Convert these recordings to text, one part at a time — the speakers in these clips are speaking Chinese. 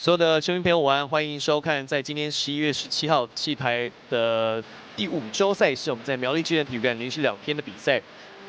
所有的球迷朋友晚安，欢迎收看在今天11月17号气排的第5周赛事，我们在苗栗巨人体育馆连续2天的比赛。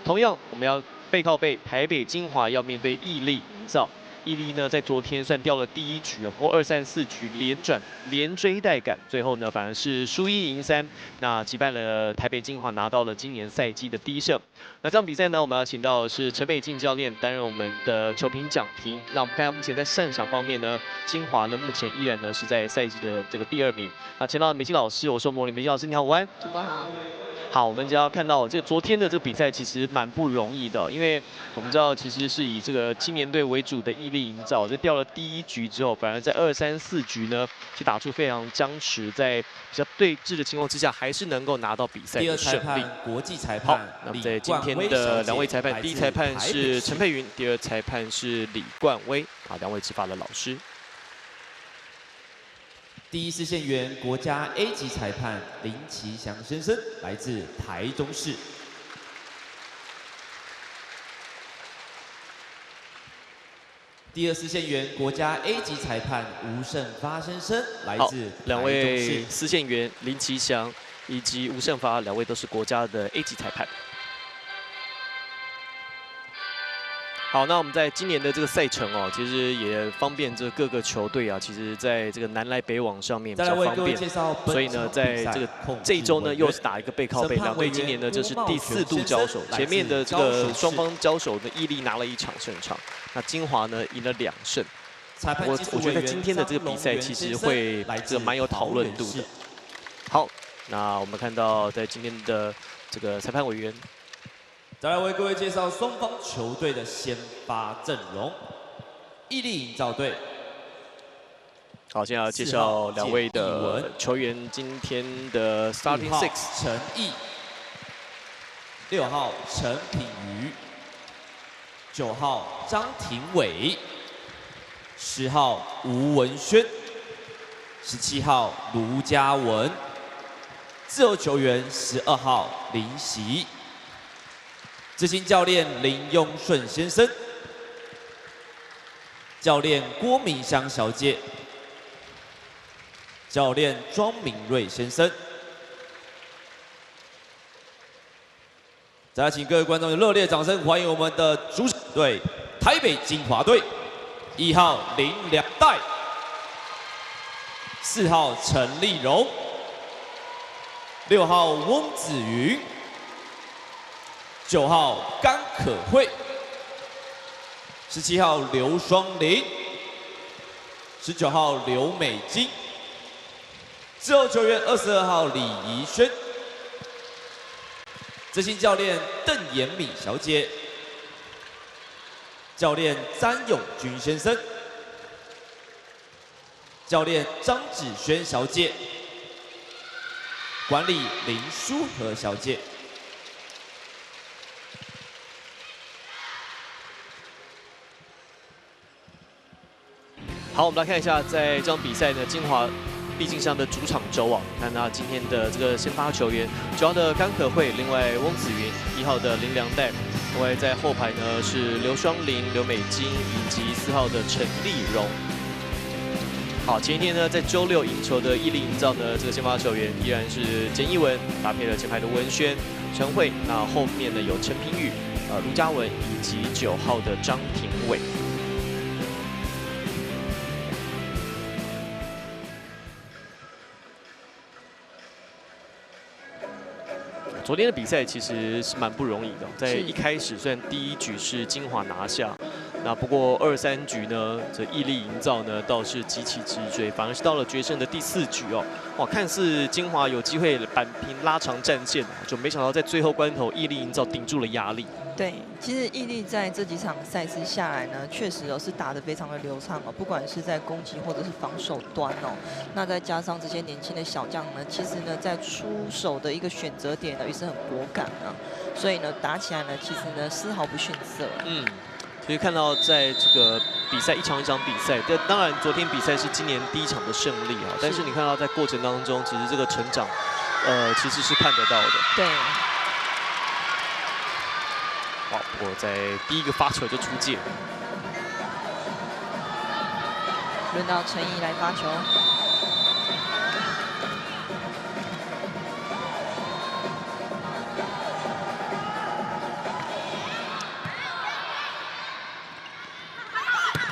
同样，我们要背靠背，台北精华要面对毅力营造。毅力呢，在昨天算掉了第1局，不过2、3、4局连转连追带赶，最后呢反而是输1赢3，那击败了台北精华，拿到了今年赛季的第1胜。那这场比赛呢，我们要请到的是陈北进教练担任我们的球评讲评。那我们看看目前在胜场方面呢，精华呢目前依然呢是在赛季的这个第2名。那前到美静老师，我说美静老师你好，午安。主播好。好，我们就要看到这个昨天的这个比赛其实蛮不容易的，因为我们知道其实是以这个青年队为主的毅力营造，这掉了第1局之后，反而在2、3、4局呢，去打出非常僵持，在比较对峙的情况之下，还是能够拿到比赛的胜利。国际裁判。好，那么在今天的2位裁判，第1裁判是陈佩云，第2裁判是李冠威，啊，2位执法的老师。第1视线员国家 A 级裁判林奇祥先生，来自台中市。第2视线员国家 A 级裁判吴胜发先生，来自台2中市。位司线员林奇祥以及吴胜发2位都是国家的 A 级裁判。好，那我们在今年的这个赛程哦，其实也方便这各个球队啊，其实在这个南来北往上面比较方便。所以呢，在这一周呢，又是打一个背靠背，2队今年呢这是第4度交手，前面的这个双方交手的毅力拿了1场胜场，那精华呢赢了2胜。我觉得在今天的这个比赛其实会这个蛮有讨论度的。好，那我们看到在今天的这个裁判委员。再来为各位介绍双方球队的先发阵容。毅力营造队。好，现在要介绍2位的球员今天的 starting six。陈毅，6号陈品瑜，9号张庭伟，10号吴文轩，17号卢嘉文，自由球员12号林席。执行教练林庸顺先生，教练郭明香小姐，教练庄明瑞先生。再来，请各位观众的热烈掌声欢迎我们的主场队台北精华队，1号林良代，4号陈立荣，6号翁子云。9号甘可慧，17号刘双林，19号刘美金，自由球员22号李怡轩，执行教练邓延敏小姐，教练詹永军先生，教练张芷萱小姐，管理林淑和小姐。好，我们来看一下，在这场比赛呢，精华毕竟是他的主场周啊。看到今天的这个先发球员，9号的甘可慧，另外翁子云，1号的林良代，另外在后排呢是刘双林、刘美金以及4号的陈立荣。好，前一天呢，在周6赢球的毅力营造呢，这个先发球员依然是简一文，搭配了前排的文轩、陈慧，那后面呢有陈平宇、卢嘉文以及9号的张庭伟。昨天的比赛其实是蛮不容易的，在一开始虽然第1局是精华拿下，那不过2、3局呢，这毅力营造呢倒是急起直追，反而是到了决胜的第4局哦，哇，看似精华有机会扳平拉长战线，就没想到在最后关头毅力营造顶住了压力。对，其实毅力在这几场赛事下来呢，确实是打得非常的流畅哦，不管是在攻击或者是防守端哦，那再加上这些年轻的小将呢，其实呢在出手的一个选择点呢也是很果敢啊，所以呢打起来呢其实呢丝毫不逊色。其实看到在这个比赛一场一场比赛，当然昨天比赛是今年第1场的胜利啊，但是你看到在过程当中，其实这个成长，其实是看得到的。对。哇！我在第1个发球就出界。轮到陈怡来发球。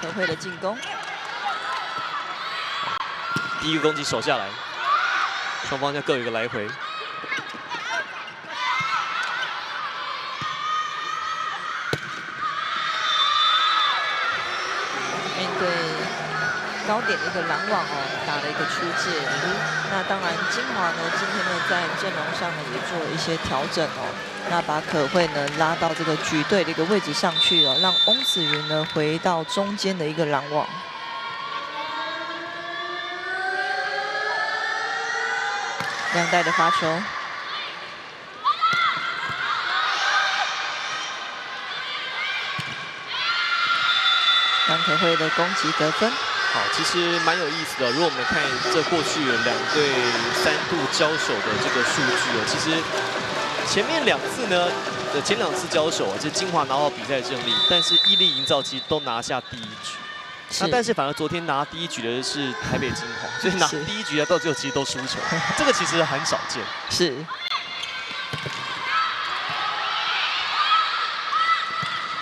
可慧的进攻，第一个攻击守下来，双方要各有一个来回。面对高点的一个拦网哦，打了一个出界。那当然，金华呢今天呢在阵容上呢也做了一些调整哦。那把可慧呢拉到这个举队的一个位置上去了，让翁子云呢回到中间的一个拦网。两代的发球，杨可慧的攻击得分。好，其实蛮有意思的。如果我们看这过去两队3度交手的这个数据哦，其实前面2次呢前2次交手啊，是金华拿到比赛胜利，但是毅力营造其实都拿下第1局。那但是反而昨天拿第1局的是台北金华，所以拿第1局到最后其实都输球，这个其实很少见。是。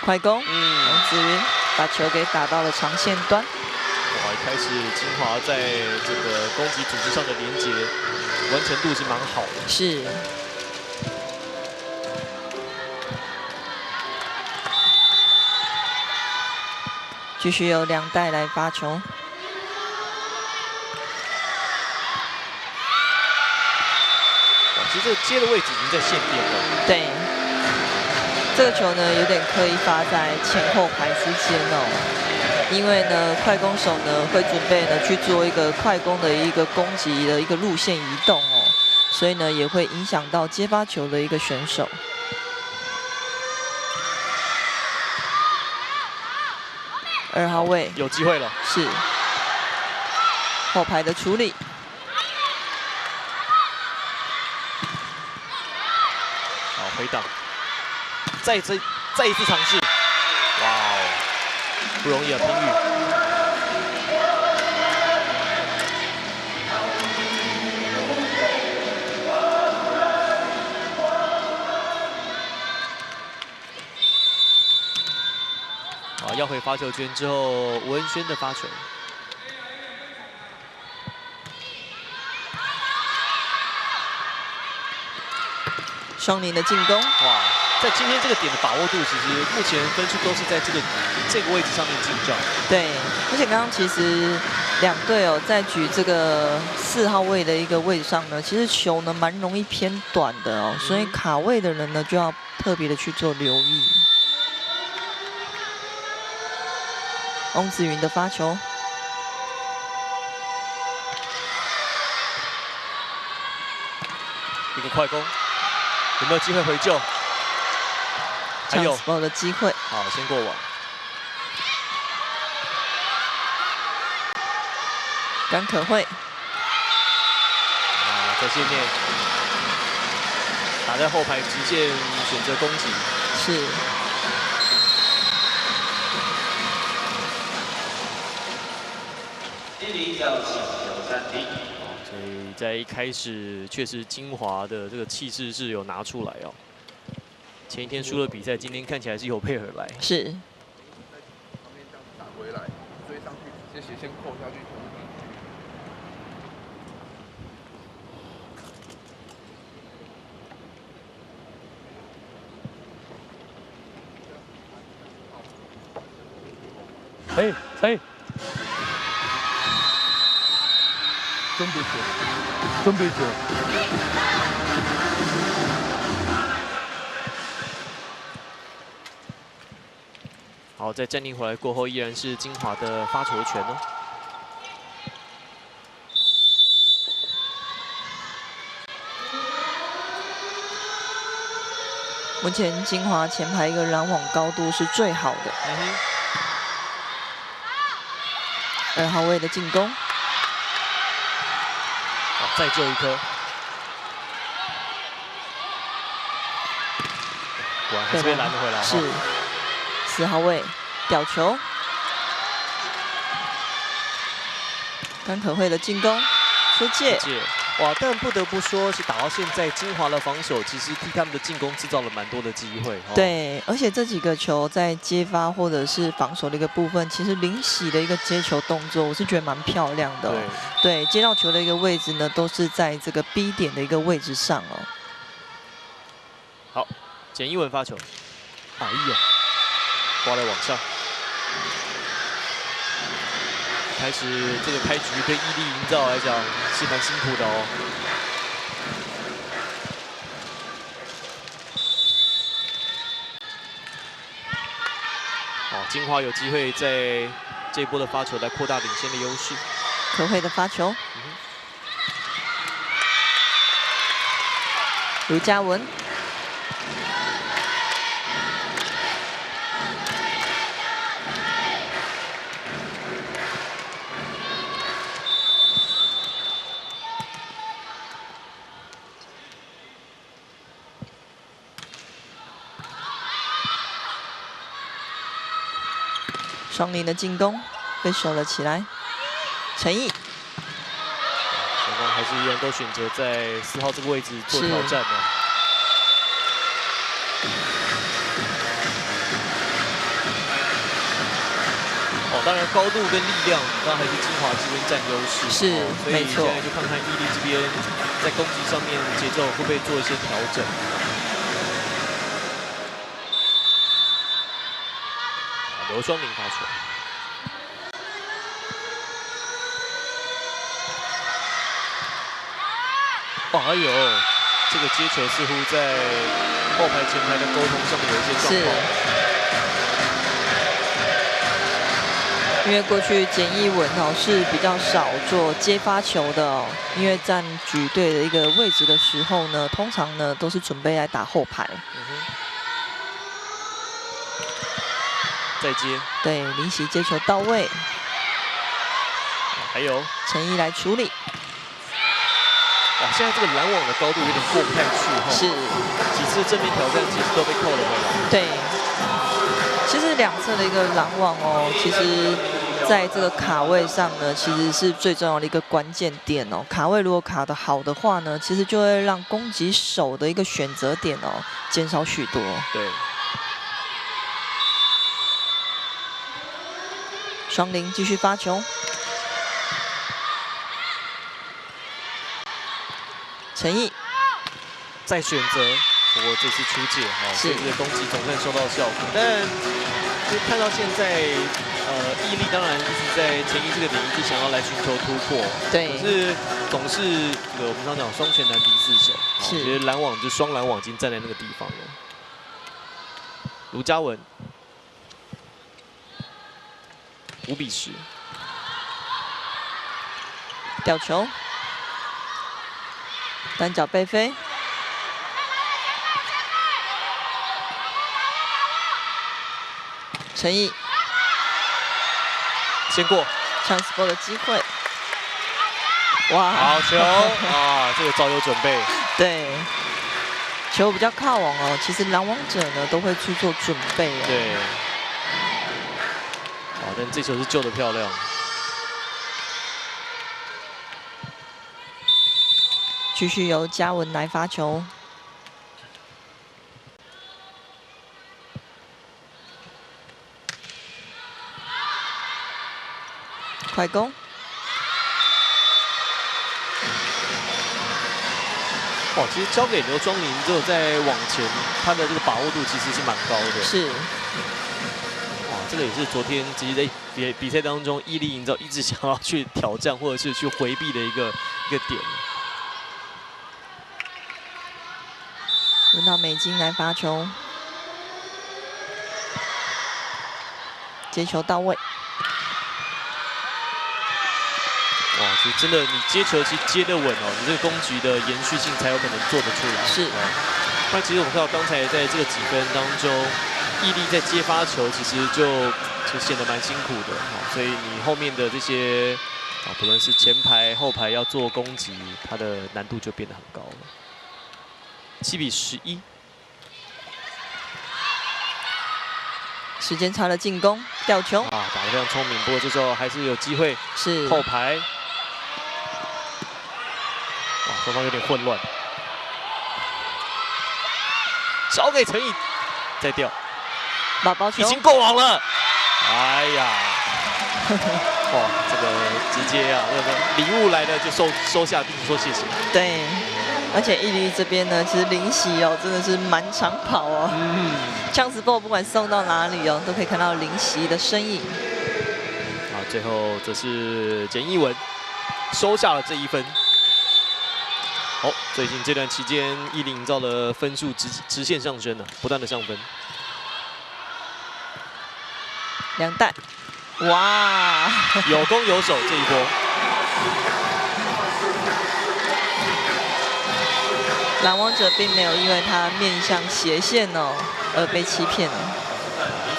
快攻，王子云把球给打到了长线端。哇，一开始金华在这个攻击组织上的连结完成度是蛮好的。是。继续由两代来发球。其实这个接的位置已经在线边了。对。这个球呢有点刻意发在前后排之间哦，因为呢快攻手呢会准备呢去做一个快攻的一个攻击的一个路线移动哦，所以呢也会影响到接发球的一个选手。2号位有机会了，是后排的处理。好，回挡。再一次尝试，哇哦，不容易啊，平宇。好，要回发球圈之后，吴恩轩的发球。双林的进攻，哇！在今天这个点的把握度，其实目前分数都是在这个位置上面进账。对，而且刚刚其实两队哦，在举这个4号位的一个位置上呢，其实球呢蛮容易偏短的哦，所以卡位的人呢就要特别的去做留意。翁子云的发球，一个快攻，有没有机会回救？还有的机会。好，先过网。甘可慧。在线面打在后排直线选择攻击。是。1-0较起球暂停。所以在一开始确实金华的这个气势是有拿出来哦。前一天输了比赛，今天看起来是有配合来。是。旁边这样打回来，追上去，直接斜线扣下去。可以。准备球。好，在暂停回来过后，依然是金华的发球权哦。目前金华前排一个拦网高度是最好的。2号位的进攻。好，再救一颗。果然还是被拦了回来。是。4号位吊球。甘可慧的进攻出界。哇，但不得不说，是打到现在，金华的防守其实替他们的进攻制造了蛮多的机会。哦、对，而且这几个球在接发或者是防守的一个部分，其实林喜的一个接球动作，我是觉得蛮漂亮的、哦。对，接到球的一个位置呢，都是在这个 B 点的一个位置上哦。好，简一文发球，哎呦，刮在网上。开始这个开局对毅力营造来讲是蛮辛苦的哦。好，金华有机会在这一波的发球来扩大领先的优势。可慧的发球，卢嘉文。双林的进攻被守了起来，陈毅，双方还是一样都选择在4号这个位置做挑战呢。哦，当然高度跟力量，当然还是金华这边占优势。是，所以现在就看看毅力这边在攻击上面节奏会不会做一些调整。刘双林发球，哎呦，这个接球似乎在后排前排的沟通上面有一些状况。因为过去简一文哦是比较少做接发球的哦，因为占举队的一个位置的时候呢，通常呢都是准备来打后排。再接，对，林喜接球到位，还有陈毅来处理。哇，现在这个拦网的高度有点过不太去哈。是，几次正面挑战其实都被扣了回来。对，其实两侧的一个拦网哦，其实在这个卡位上呢，其实是最重要的一个关键点哦。卡位如果卡得好的话呢，其实就会让攻击手的一个选择点哦减少许多。对。双林继续发球，陈毅再选择，不过这次出界哈，这次的攻击总算收到效果。但就看到现在，毅力当然一直在前一这个点一直想要来寻求突破，对，可是总是这个我们常讲双拳难敌四手，是，其实拦网就双拦网已经站在那个地方了。卢嘉文5-10，吊球，单脚背飞，陈毅先过 ，chance ball 的机会，哇，好球啊！这个早有准备，对，球比较靠网哦，其实拦网者呢都会去做准备哦。对。但这球是救得漂亮。继续由嘉文来发球，快攻，哇，其实交给刘双林之后再往前，他的这个把握度其实是蛮高的。是。这个也是昨天其实在比赛当中，毅力营造一直想要去挑战或者是去回避的一个点。轮到美金来发球，接球到位。哇，其实真的你接球其实接得稳哦，你这个攻击的延续性才有可能做得出来。是。不然其实我们看到刚才在这个几分当中。毅力在接发球，其实就显得蛮辛苦的，所以你后面的这些不论是前排、后排要做攻击，它的难度就变得很高了。7-11，时间差的进攻，吊球啊，打得非常聪明，不过这时候还是有机会。是后排双方有点混乱。交给陈毅，再掉，宝宝球已经够网了。哎呀，哇，这个直接啊，那个礼物来了就收下，并说谢谢。对，而且毅力这边呢，其实林夕哦，真的是满场跑哦。呛死波不管送到哪里哦，都可以看到林夕的身影。啊，最后则是简艺文收下了这1分。好，最近这段期间，毅力营造的分数直线上升了，不断的上分。2弹，哇！有攻有守这一波。蓝王者并没有因为他面向斜线哦而被欺骗了。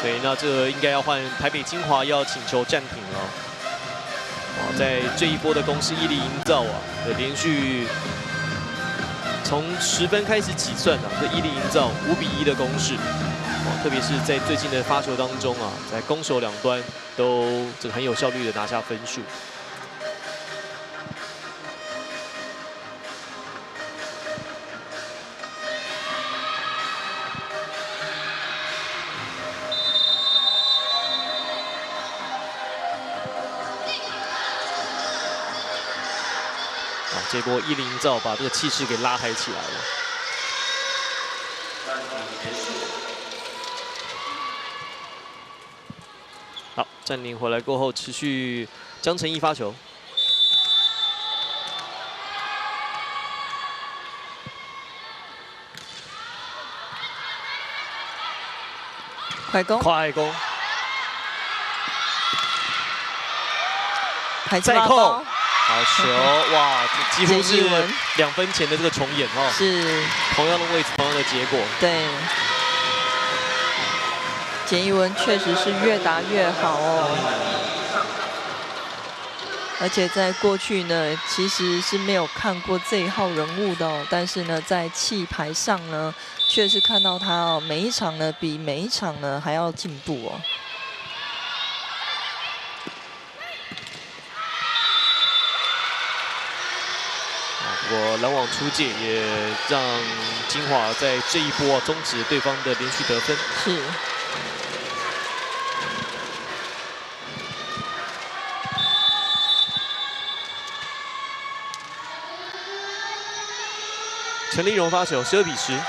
所以那这应该要换台北精华要请求暂停了。哇，在这一波的攻势，毅力营造啊的连续从10分开始起算啊，这毅力营造5比1的攻势。哇，特别是在最近的发球当中啊，在攻守两端都这个很有效率的拿下分数。这波毅力营造把这个气势给拉抬起来了。好，暂停回来过后，持续江承毅发球。快攻，快攻，再扣。好球！哇，这几乎是简艺文2分前的这个重演哈，是同样的位置，同样的结果。对，简艺文确实是越打越好哦。而且在过去呢，其实是没有看过这一号人物的哦，但是呢，在气牌上呢，确实看到他哦，每一场呢比每一场呢还要进步哦。不过拦网出界也让金华在这一波终止对方的连续得分。是。陈立荣发球，12比10。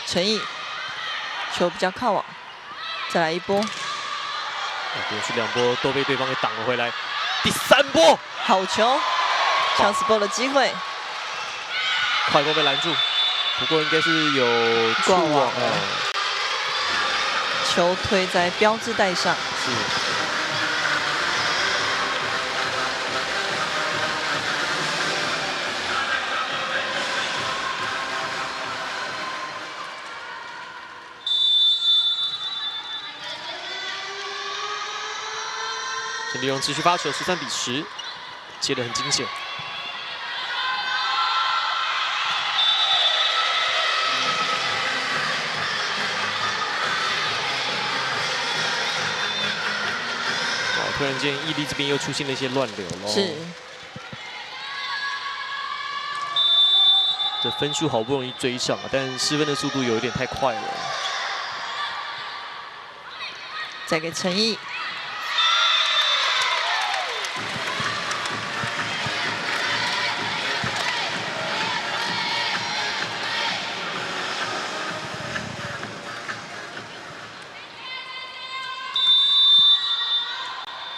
陈毅球比较靠网，再来一波。连续2波都被对方给挡了回来。第3波，好球，呛死波的机会，快攻被拦住，不过应该是有触网哦。球推在标志带上。是。陈立荣持续发球，13比10，切得很惊险。哇！突然间，毅力这边又出现了一些乱流了。是。这分数好不容易追上啊，但失分的速度有一点太快了。再给陈毅。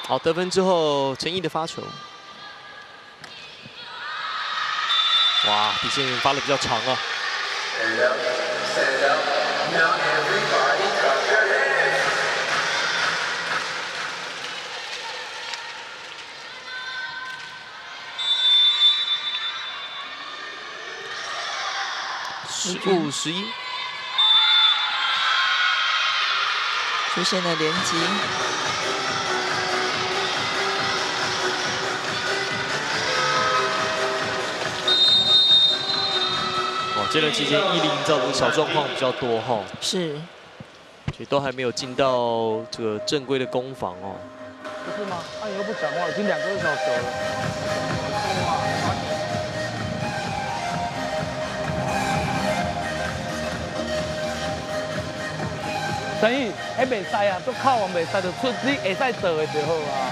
好，得分之后，陈毅的发球，哇，底线发的比较长啊。15、11，出现了连击。这段期间，毅力营造的小状况比较多哈，是，所以都还没有进到这个正规的攻防哦。不是吗？你又不讲话，已经2个小时了。陈毅，迄袂使啊，都靠王袂使，就出你会使做的就好啊，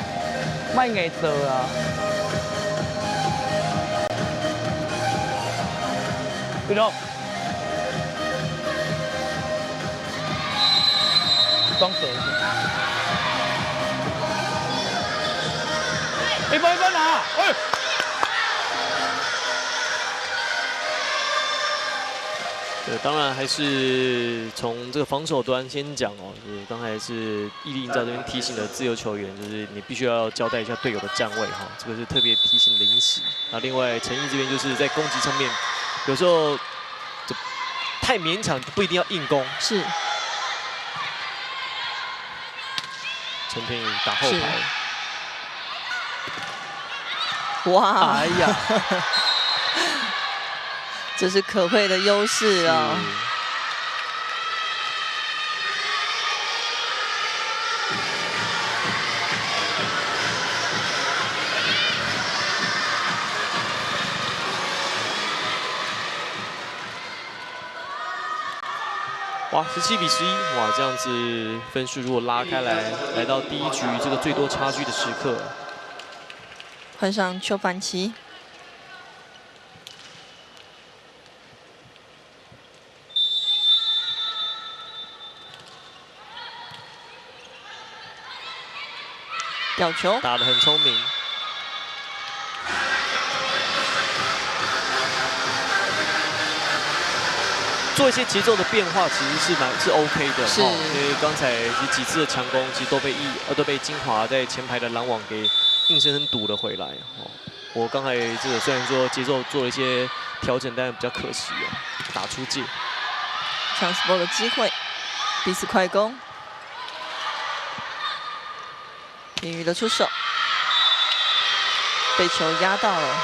莫硬做啊。对咯。双手。一分拿，哎。 对，当然还是从这个防守端先讲哦。就是刚才是毅力营造这边提醒的自由球员，就是你必须要交代一下队友的站位哈，这个是特别提醒林喜。那另外陈毅这边就是在攻击上面，有时候就太勉强，不一定要硬攻。是。陈品宇打后排。哇！哎呀！这是可慧的优势啊！哇，17比11，哇，这样子分数如果拉开来，来到第一局这个最多差距的时刻，换上邱凡琪。 吊球打得很聪明，做一些节奏的变化，其实是 OK 的。是，因为刚才其实几次的强攻，其实都被金华在前排的拦网给硬生生堵了回来。哦，我刚才这个虽然说节奏做了一些调整，但比较可惜哦，打出界。chance ball 的机会，彼此快攻。 品宇的出手，被球压到了。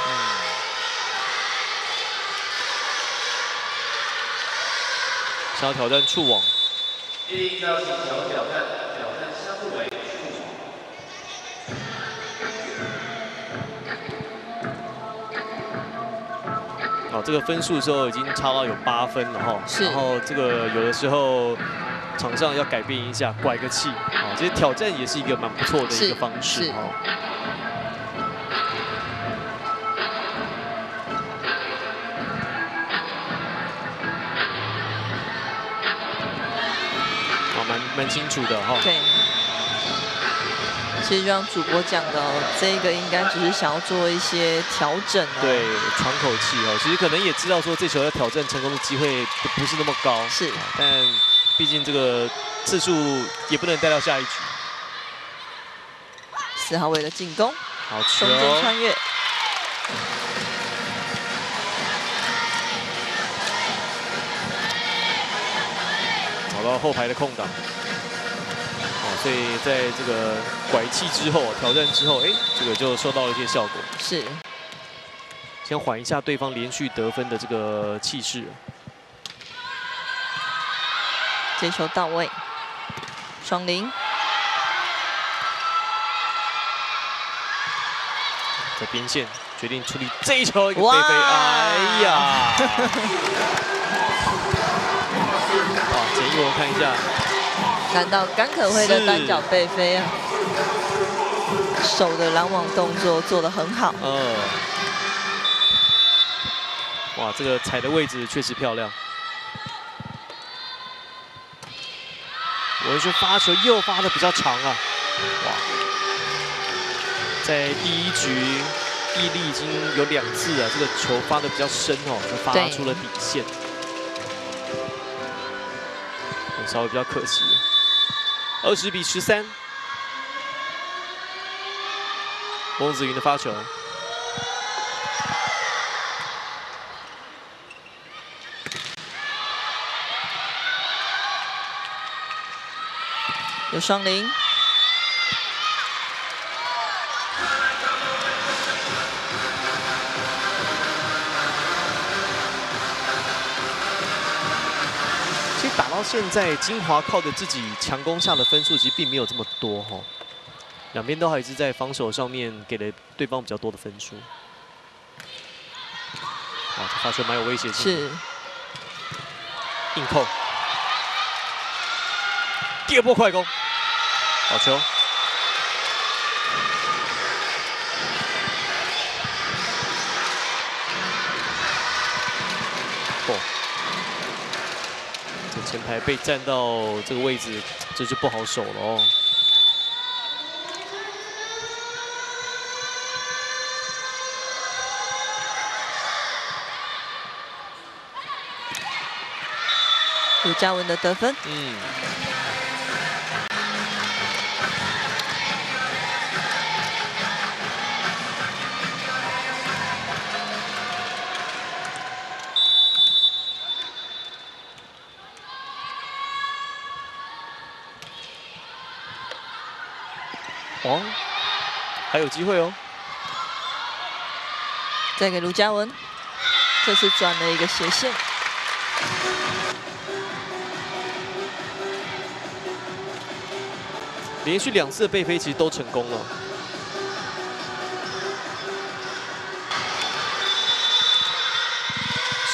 想要挑战触网。第一招请求挑战相互为触网。哦，这个分数的时候已经差到有8分了哈。是。然后这个有的时候。 场上要改变一下，拐个气啊！其实挑战也是一个蛮不错的一个方式哦。蛮清楚的哈。对。其实就像主播讲的，这个应该只是想要做一些调整。对，喘口气哦。其实可能也知道说这球要挑战成功的机会不是那么高。是。但。 毕竟这个次数也不能带到下一局。4号位的进攻，好球，中间穿越，找到后排的空档。哦，所以在这个拐气之后，挑战之后，哎，这个就收到了一些效果。是。先缓一下对方连续得分的这个气势。 接球到位，双零，在边线决定处理这一球，一个背飞，哎呀！好，简易我看一下，看到甘可慧的单脚背飞啊，手的拦网动作做得很好。哇，这个踩的位置确实漂亮。 文轩发球又发的比较长啊，哇！在第一局，毅力已经有2次啊，这个球发的比较深哦，发出了底线，稍微比较可惜。20比13，翁子云的发球。 有双零，其实打到现在，金华靠着自己强攻下的分数其实并没有这么多哈，两边都还是在防守上面给了对方比较多的分数。哇，这发球蛮有威胁性，是硬扣。第二波快攻，好球。哦，这前排被站到这个位置，这就不好守了哦。 卢嘉文的得分。哦，还有机会哦。再给卢嘉文，这次转了一个斜线。 连续2次的背飞其实都成功了。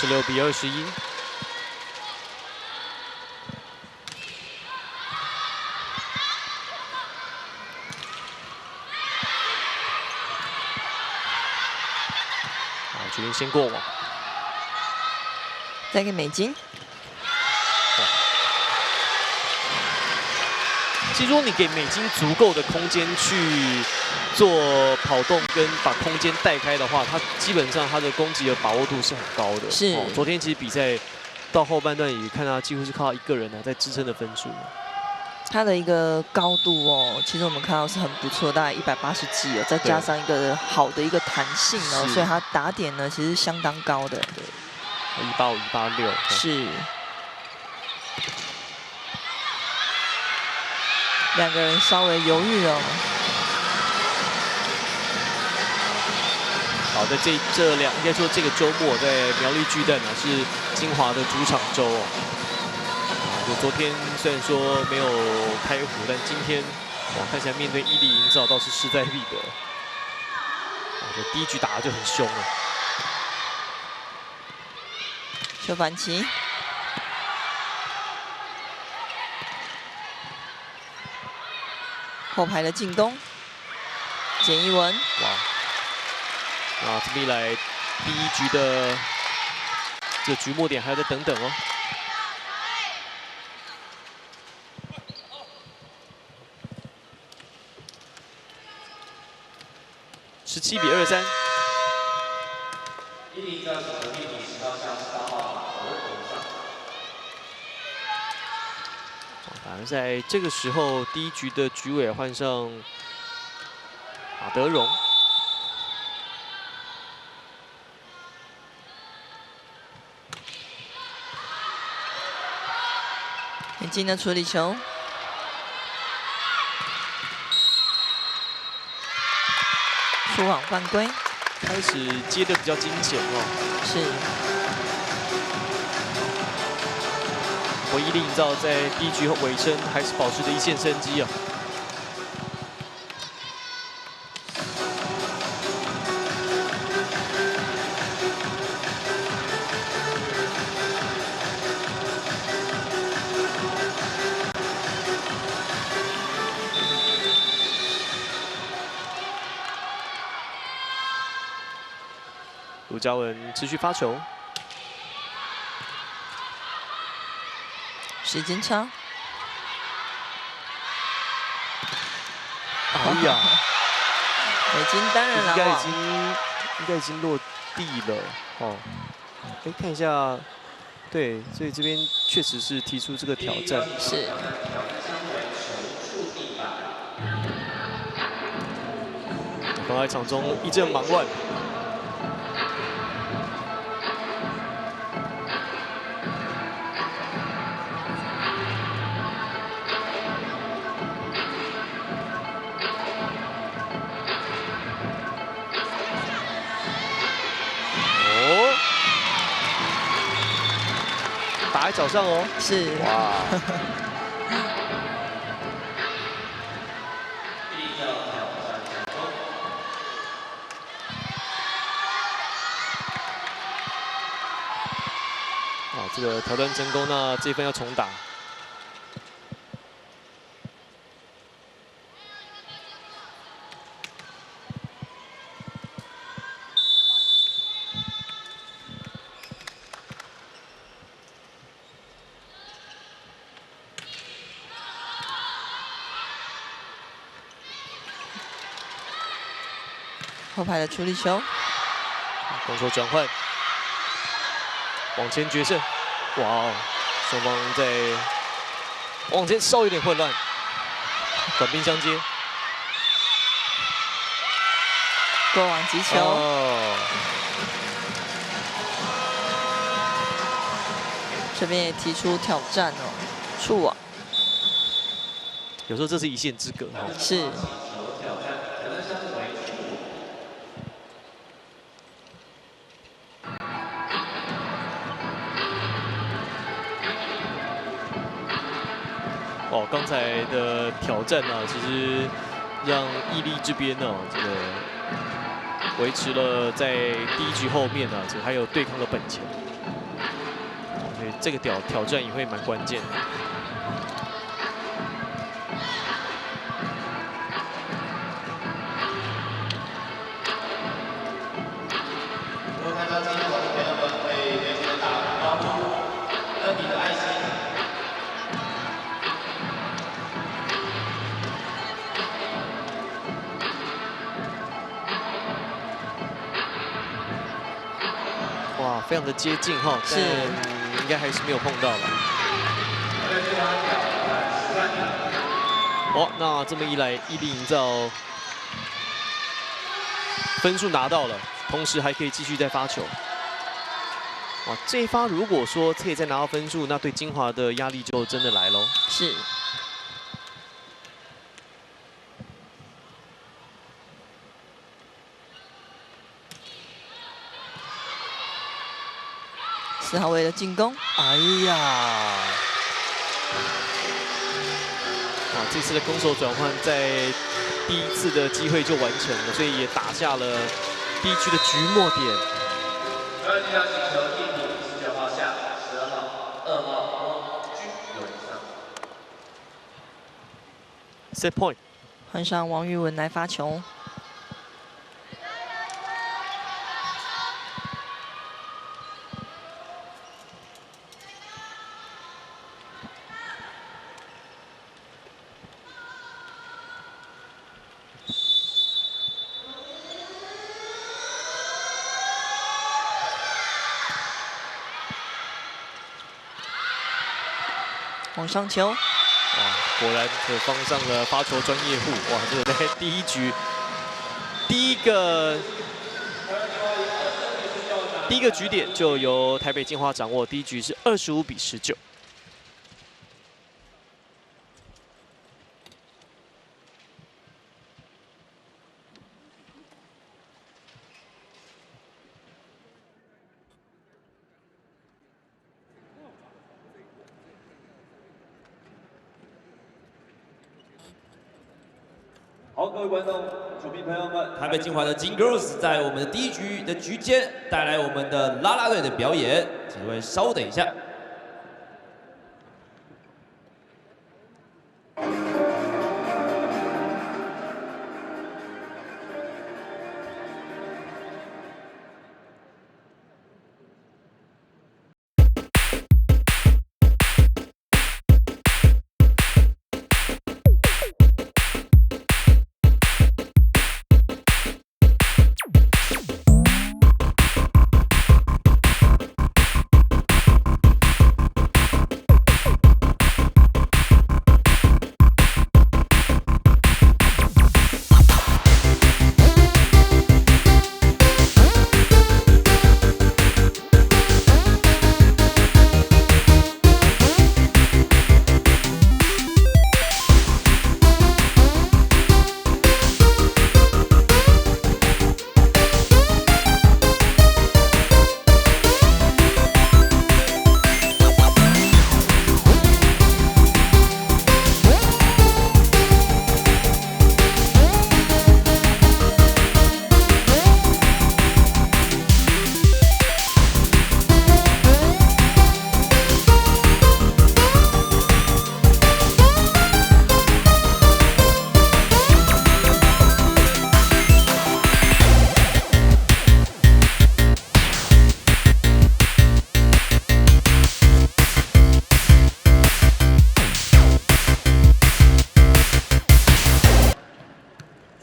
16比21。好，决定先过网。再给美金。 其实，如果你给美金足够的空间去做跑动跟把空间带开的话，他基本上他的攻击的把握度是很高的。是。昨天其实比赛到后半段也看他几乎是靠一个人呢在支撑的分数。他的一个高度哦，其实我们看到是很不错，大概180几哦，再加上一个好的一个弹性哦，所以他打点呢其实相当高的。对，185、186。是。 2个人稍微犹豫哦。好的，应该说这个周末在苗栗巨蛋是金华的主场周哦。就昨天虽然说没有开胡，但今天看起来面对伊利营造倒是势在必得。这第一局打得就很凶了。邱凡琪。 后排的进攻，简一文。哇！啊，这么一来，第一局的这局末点还要再等等哦。17比23。反而在这个时候，第一局的局尾换上马德荣。美金的处理球，出网犯规，开始接的比较惊险哦。是。 伊利营造在第一局尾声还是保持着一线生机啊。卢嘉文持续发球。 时间差。哎呀，美金单人拦网，应该已经落地了哦。哎，看一下，对，所以这边确实是提出这个挑战。是。刚才场中一阵忙乱。 打在脚上哦，是哇！这个挑战成功，那这一分要重打。后排的处理球，攻守转换，往前决胜。哇哦，双方在往前稍有点混乱，短兵相接。过网击球。哦，这边也提出挑战哦，触网有时候这是一线之隔哦。是。哦，刚才的挑战呢、其实让毅力这边呢、这个维持了在第一局后面呢、这个还有对抗的本钱，所以这个挑战也会蛮关键的。如果看到镜头的朋友们可以连续的打招呼，摁你的爱心。哇，非常的接近哈，但应该还是没有碰到了。哦，那这么一来，毅力营造分数拿到了，同时还可以继续再发球。哇，这一发如果说可以再拿到分数，那对金华的压力就真的来喽。是。4号位的进攻，哎呀！哇，这次的攻守转换在第一次的机会就完成了，所以也打下了第一局的局末点。2局要请求第19号下，12号、2号汪君有上。Set point， 换上王玉文来发球。往上球，哇，果然可放上了发球专业户。哇，这个在第一局第一个局点就由台北金华掌握，第一局是25-19。好，各位观众、球迷朋友们，台北金华的金 Girls 在我们的第一局的局间带来我们的啦啦队的表演，请各位稍等一下。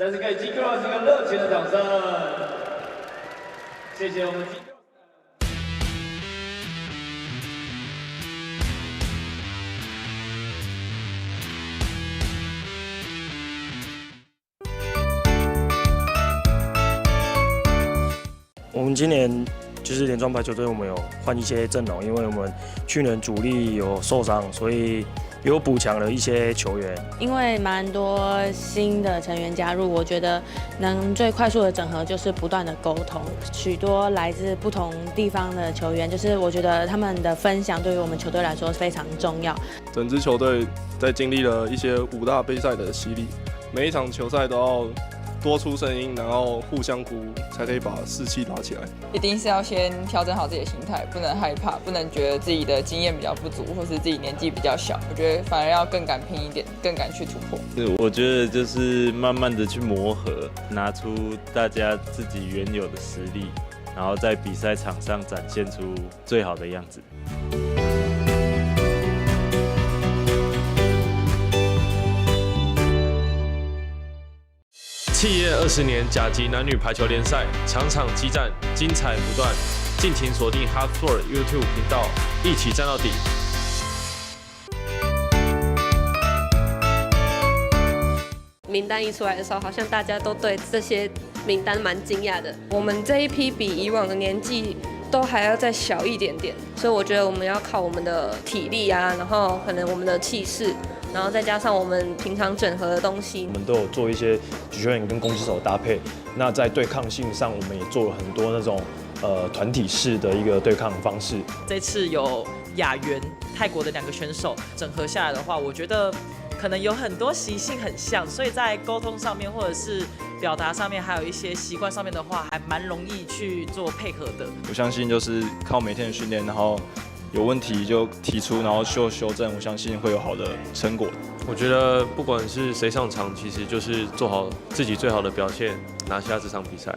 再次给金 Girls 一个热情的掌声。谢谢我们。我们今年就是连庄排球队，我们有换一些阵容，因为我们去年主力有受伤，所以有补强了一些球员。因为蛮多新的成员加入，我觉得能最快速的整合就是不断的沟通。许多来自不同地方的球员，就是我觉得他们的分享对于我们球队来说非常重要。整支球队在经历了一些5大杯赛的洗礼，每一场球赛都要多出声音，然后互相鼓舞，才可以把士气拉起来。一定是要先调整好自己的心态，不能害怕，不能觉得自己的经验比较不足，或是自己年纪比较小。我觉得反而要更敢拼一点，更敢去突破。我觉得就是慢慢的去磨合，拿出大家自己原有的实力，然后在比赛场上展现出最好的样子。企业20年甲级男女排球联赛，场场激战，精彩不断。敬请锁定 HeartSport YouTube 频道，一起战到底。名单一出来的时候，好像大家都对这些名单蛮惊讶的。我们这一批比以往的年纪都还要再小一点点，所以我觉得我们要靠我们的体力啊，然后可能我们的气势。然后再加上我们平常整合的东西，我们都有做一些举球员跟攻击手的搭配。那在对抗性上，我们也做了很多那种团体式的一个对抗方式。这次有雅媛泰国的2个选手整合下来的话，我觉得可能有很多习性很像，所以在沟通上面或者是表达上面，还有一些习惯上面的话，还蛮容易去做配合的。我相信就是靠每天的训练，然后有问题就提出，然后修正，我相信会有好的成果。我觉得不管是谁上场，其实就是做好自己最好的表现，拿下这场比赛。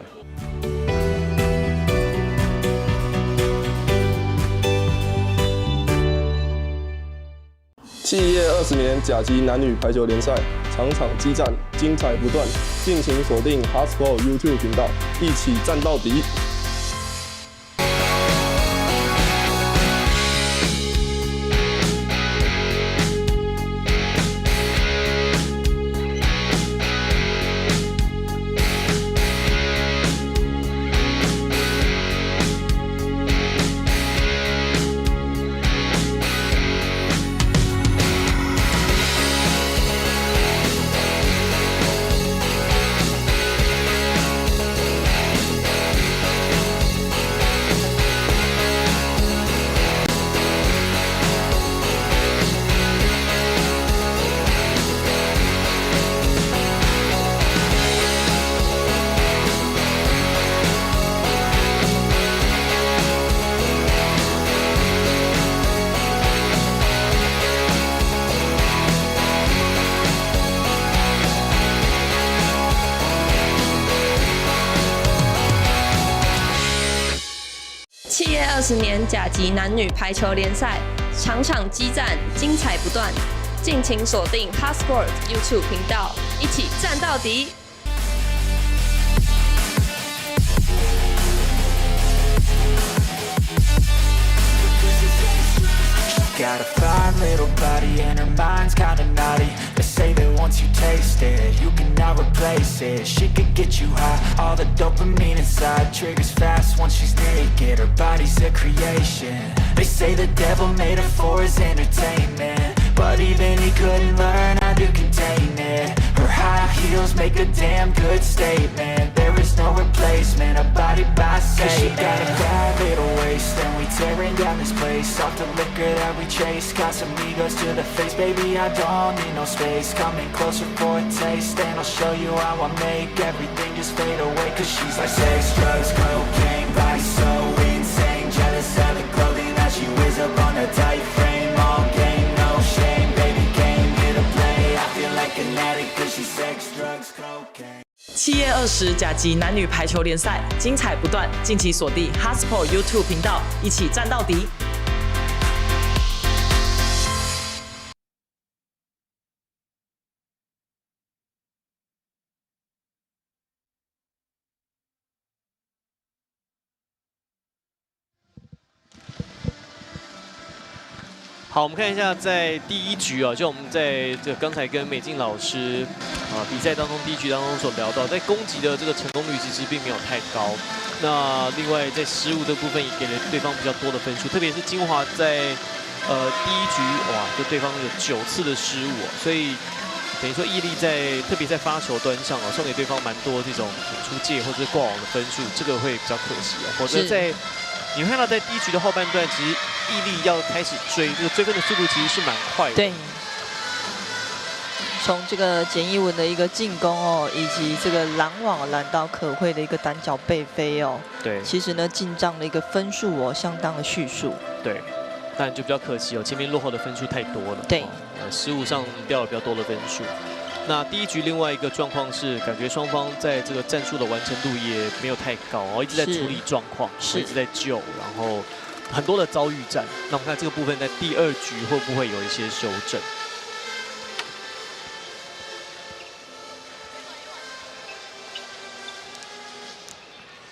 企业20年甲级男女排球联赛，场场激战，精彩不断。敬请锁定 HeartSport YouTube 频道，一起战到底。企业20年甲级男女排球联赛，场场激战，精彩不断。敬请锁定 HeartSport YouTube 频道，一起战到底。Got a fine little body and her mind's kinda naughty. They say that once you taste it, you cannot replace it. She could get you high, all the dopamine inside triggers fast once she's naked. Her body's a creation. They say the devil made her for his entertainment, but even he couldn't learn how to contain it. Her high heels make a damn good statement. There is no replacement, a body by Satan. 'Cause she got a bad little waist, and we tearing down this place off the liquor that we chase. Got some egos to the face, baby, I don't need no space. Coming closer for a taste, and I'll show you how I make everything just fade away. 'Cause she's like sex, drugs, cocaine, body so insane. Jealous of the clothing that she wears up on a tight frame. All game, no shame, baby came here to play. I feel like an addict 'cause she's sex, drugs, cocaine. 企业20甲级男女排球联赛，精彩不断，敬请锁定 HeartSport YouTube 频道，一起战到底。好，我们看一下在第1局啊，就我们在这个刚才跟美静老师比赛当中第1局当中所聊到，在攻击的这个成功率其实并没有太高。那另外在失误的部分也给了对方比较多的分数，特别是金华在第1局哇，就对方有9次的失误哦，所以等于说毅力特别在发球端上哦，送给对方蛮多这种出界或者是挂网的分数，这个会比较可惜哦。否则你会看到在第1局的后半段，其实毅力要开始追，这个追分的速度其实是蛮快的。对。从这个简一文的一个进攻哦，以及这个拦网拦到可慧的一个单脚背飞哦，对，其实呢进账的一个分数哦，相当的迅速。对，但就比较可惜哦，前面落后的分数太多了。对，失误上掉了比较多的分数。那第1局另外一个状况是，感觉双方在这个战术的完成度也没有太高哦，一直在处理状况，一直在救，然后很多的遭遇战。那我们看这个部分在第2局会不会有一些修正？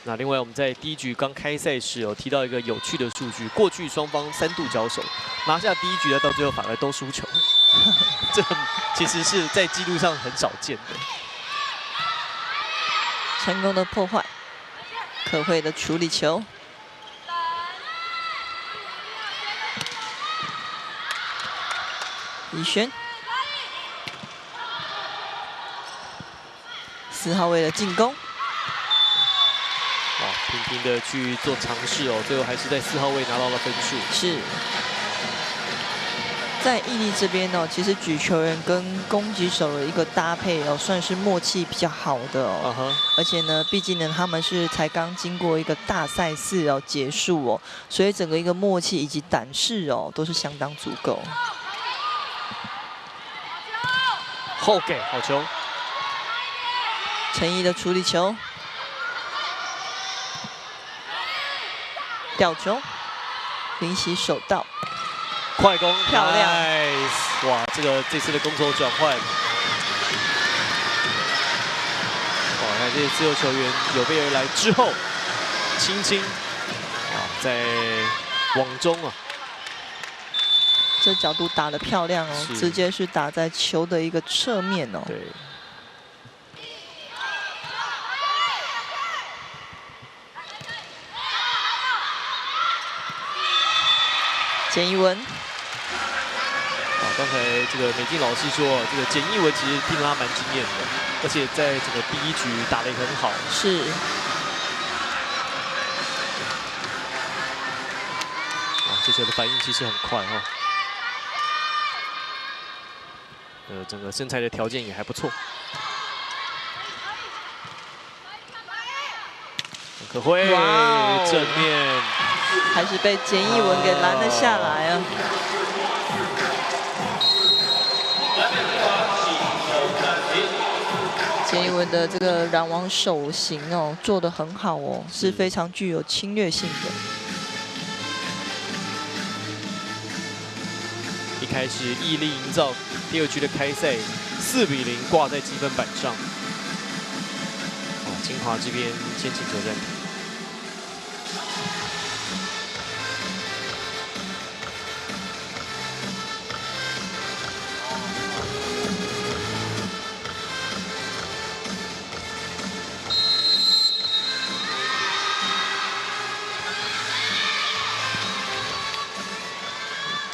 那另外我们在第1局刚开赛时有提到一个有趣的数据，过去双方3度交手，拿下第1局的到最后反而都输球，这其实是在记录上很少见的。成功的破坏，可慧的处理球，李璇，4号位的进攻。哇，频频的去做尝试哦，最后还是在4号位拿到了分数。是，在毅力这边哦，其实举球员跟攻击手的一个搭配哦，算是默契比较好的哦。而且呢，毕竟呢，他们是才刚经过一个大赛事哦结束哦，所以整个一个默契以及胆识哦，都是相当足够。后给好球，陈毅的处理球。吊球，临时手到，快攻，漂亮！ nice， 哇，这次的攻守转换，哇，看这些自由球员有备而来之后，轻轻，哇，在网中啊，这角度打得漂亮哦，直接是打在球的一个侧面哦。对。简一文，刚才这个美静老师说，这个简一文其实听他蛮惊艳的，而且在整个第1局打得也很好。是。这球的反应其实很快哦。整个身材的条件也还不错。可慧正面。还是被简一文给拦了下来啊！简一文的这个拦网手型哦，做得很好哦，是非常具有侵略性的。一开始毅力营造，第2局的开赛4-0挂在积分板上。金华这边先请求暂停。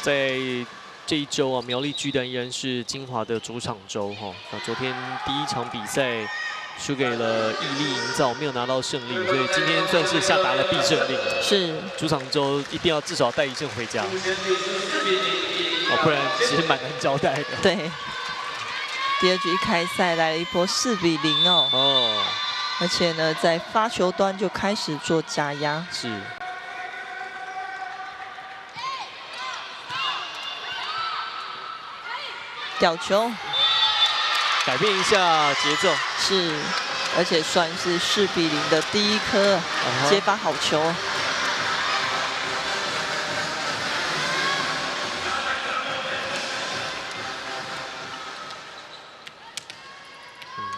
在这一周啊，苗栗巨蛋依然是金华的主场周哈。那昨天第1场比赛输给了毅力营造，没有拿到胜利，所以今天算是下达了必胜令。是主场周一定要至少带1胜回家，不然其实蛮难交代的。对，第2局一开赛来了一波4-0哦。而且呢，在发球端就开始做加压。是。吊球，改变一下节奏，是，而且算是4-0的第1颗接发好球。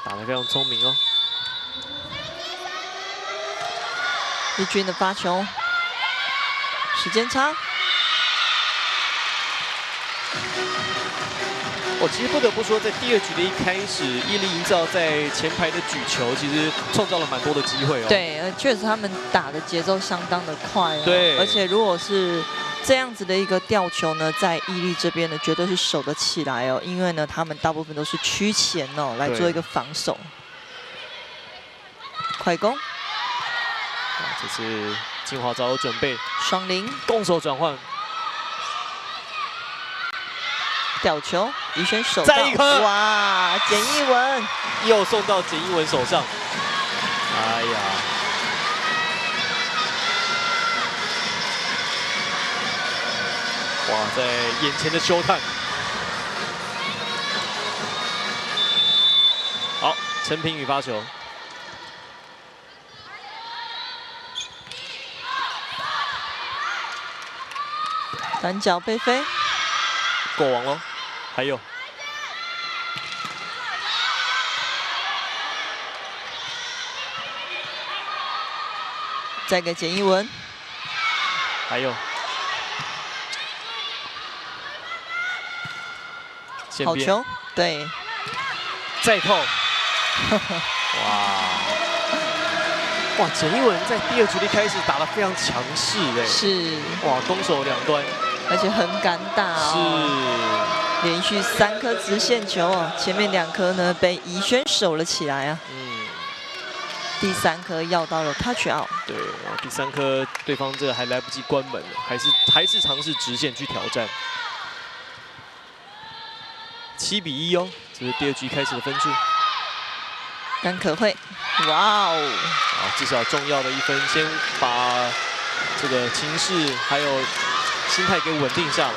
打得非常聪明哦。日军的发球，时间差。其实不得不说，在第2局的一开始，毅力营造在前排的举球，其实创造了蛮多的机会哦。对，确实他们打的节奏相当的快哦。对，而且如果是这样子的一个吊球呢，在毅力这边呢，绝对是守得起来哦，因为呢，他们大部分都是区前哦来做一个防守。快攻！这次金华早有准备，双零，攻守转换。 吊球，宜轩手再一颗，哇！简一文又送到简一文手上。哎呀，哇，在眼前的休探。好，陈平宇发球。 单脚背飞，过网喽。还有，再给简一文。还有，好球，对，再扣。哇，简一文在第2局的一开始打得非常强势哎。是。哇，攻守两端。 而且很敢打哦，是连续3颗直线球哦，前面2颗呢被宜轩守了起来啊，第3颗要到了 touch out， 对，然后第3颗对方这个还来不及关门，还是尝试直线去挑战，7比1哦，这是第2局开始的分数，甘可慧，哇哦，啊，至少重要的1分，先把这个情势还有。 心态给稳定下来。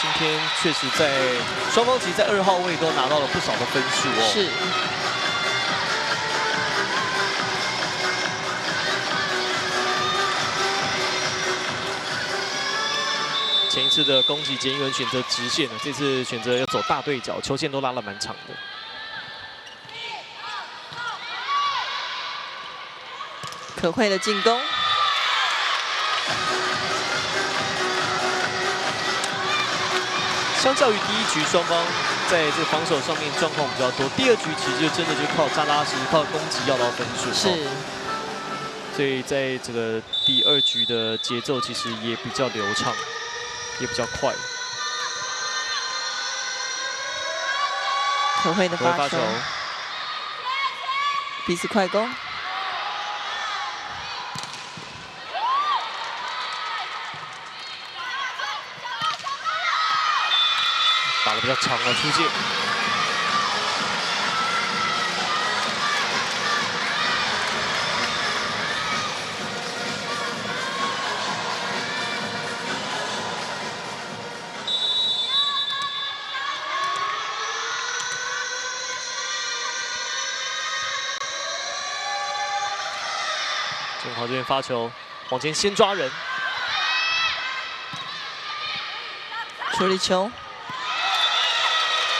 今天确实在双方其实在2号位都拿到了不少的分数哦。是。 前一次的攻击，简一文选择直线的，这次选择要走大对角，球线都拉得蛮长的。可慧的进攻，相较于第1局，双方在这个防守上面状况比较多。第2局其实就真的就靠扎扎实实靠攻击要到分数。是。 所以在这个第2局的节奏其实也比较流畅，也比较快。可慧的发球，彼此快攻，打得比较长了，出界。 正好这边发球，往前先抓人，处理球，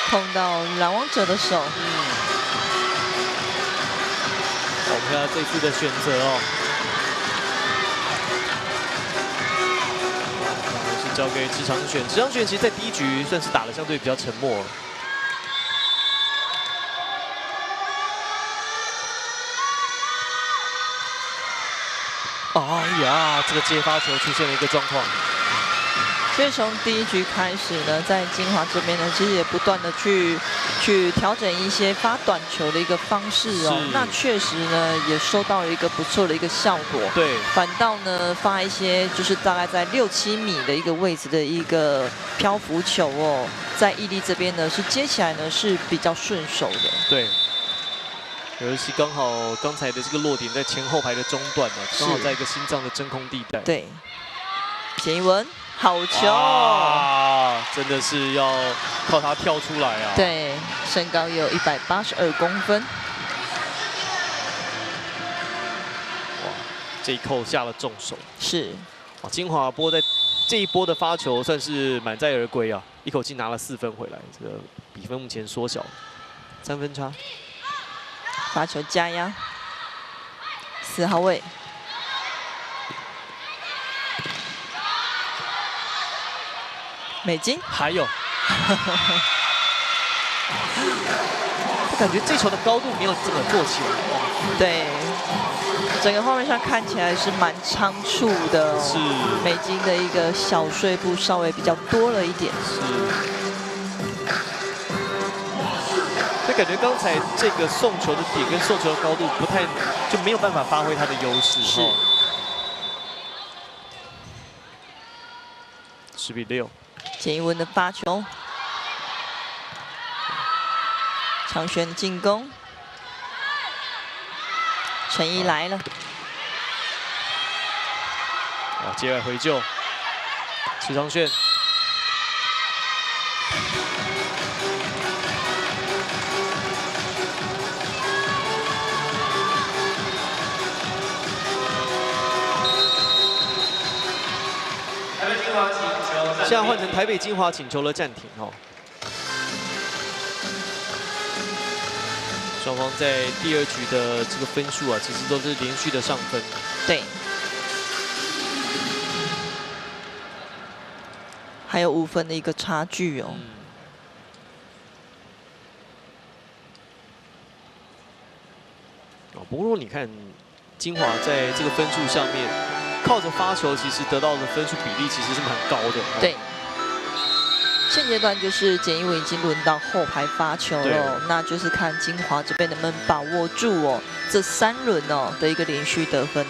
碰到拦网者的手。我们看到这次的选择哦，是交给池长选。池长选其实在第1局算是打得相对比较沉默。 哎呀，这个接发球出现了一个状况。所以从第1局开始呢，在金华这边呢，其实也不断的去调整一些发短球的一个方式哦。那确实呢，也收到了一个不错的一个效果。对。反倒呢，发一些就是大概在6、7米的一个位置的一个漂浮球哦，在毅力这边呢是接起来呢是比较顺手的。对。 尤其刚好刚才的这个落点在前后排的中段呢，刚好在一个心脏的真空地带。对，简一文好球，真的是要靠他跳出来啊！对，身高也有182公分。这一扣下了重手。是。啊，金华波在这一波的发球算是满载而归啊，一口气拿了4分回来，这个比分目前缩小3分差。发球加压，4号位。美金还有，我感觉这球的高度没有这么做起来。对，整个画面上看起来是蛮仓促的、哦，是美金的一个小碎步稍微比较多了一点。是，所以感觉刚才这个送球的点跟送球的高度不太，就没有办法发挥他的优势。是。10比6。简一文的发球，长轩进攻，陈毅来了，接外回救，池昌炫，现在换成台北金华请求了暂停哦。双方在第2局的这个分数啊，其实都是连续的上分。对。还有5分的一个差距哦。不过你看，金华在这个分数上面，靠着发球，其实得到的分数比例其实是蛮高的。对。现阶段就是简一文已经轮到后排发球了，那就是看金华这边能不能把握住哦，这3轮哦的一个连续得分。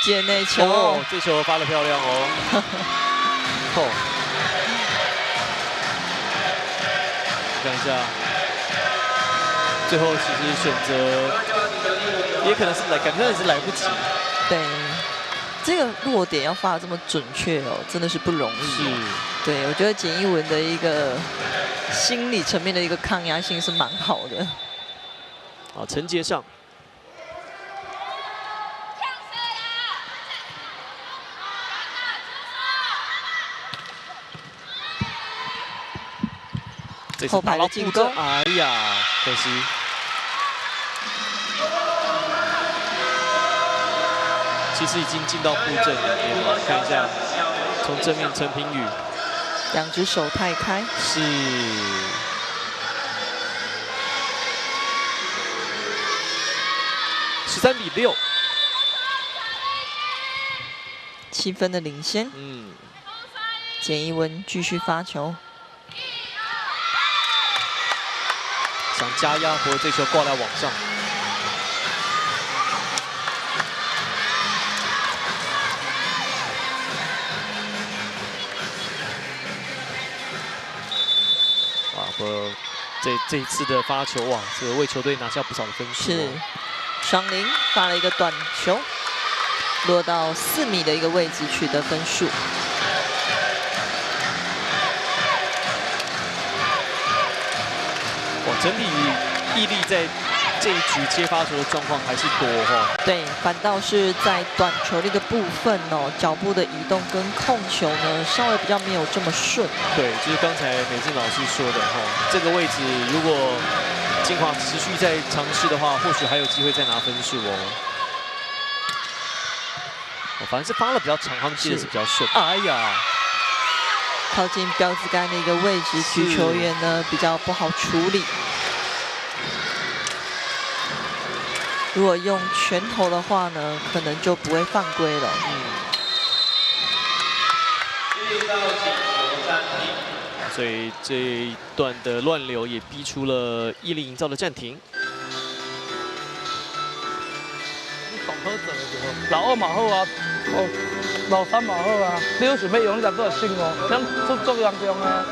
接内球，哦，这球发得漂亮哦。哦，看一下，最后其实选择，也可能是感觉也是来不及。对，这个落点要发得这么准确哦，真的是不容易。是，对我觉得简一文的一个心理层面的一个抗压性是蛮好的。啊，承接上。后排的进攻，哎呀，可惜。其实已经进到布阵里面了，看一下，从正面陈平宇，2只手太开，是13比6， 7分的领先。简一文继续发球。想加压，不过这球挂在网上。不过这一次的发球，哇，这个为球队拿下不少的分数。是，双林发了一个短球，落到4米的一个位置取得分数。整体毅力在这一局接发球的状况还是多哈。对，反倒是在短球的一个部分哦，脚步的移动跟控球呢，稍微比较没有这么顺。对，就是刚才美静老师说的哈，这个位置如果金华持续在尝试的话，或许还有机会再拿分数哦。反正是发了比较长，他们接的是比较顺。哎呀！靠近标志杆的一个位置，举球员呢比较不好处理。如果用拳头的话呢，可能就不会犯规了。所以这一段的乱流也逼出了毅力营造的暂停。上好做的时候，老二嘛好啊，老3嘛好啊，你有想要用，你就做省哦，咱出作用中啊。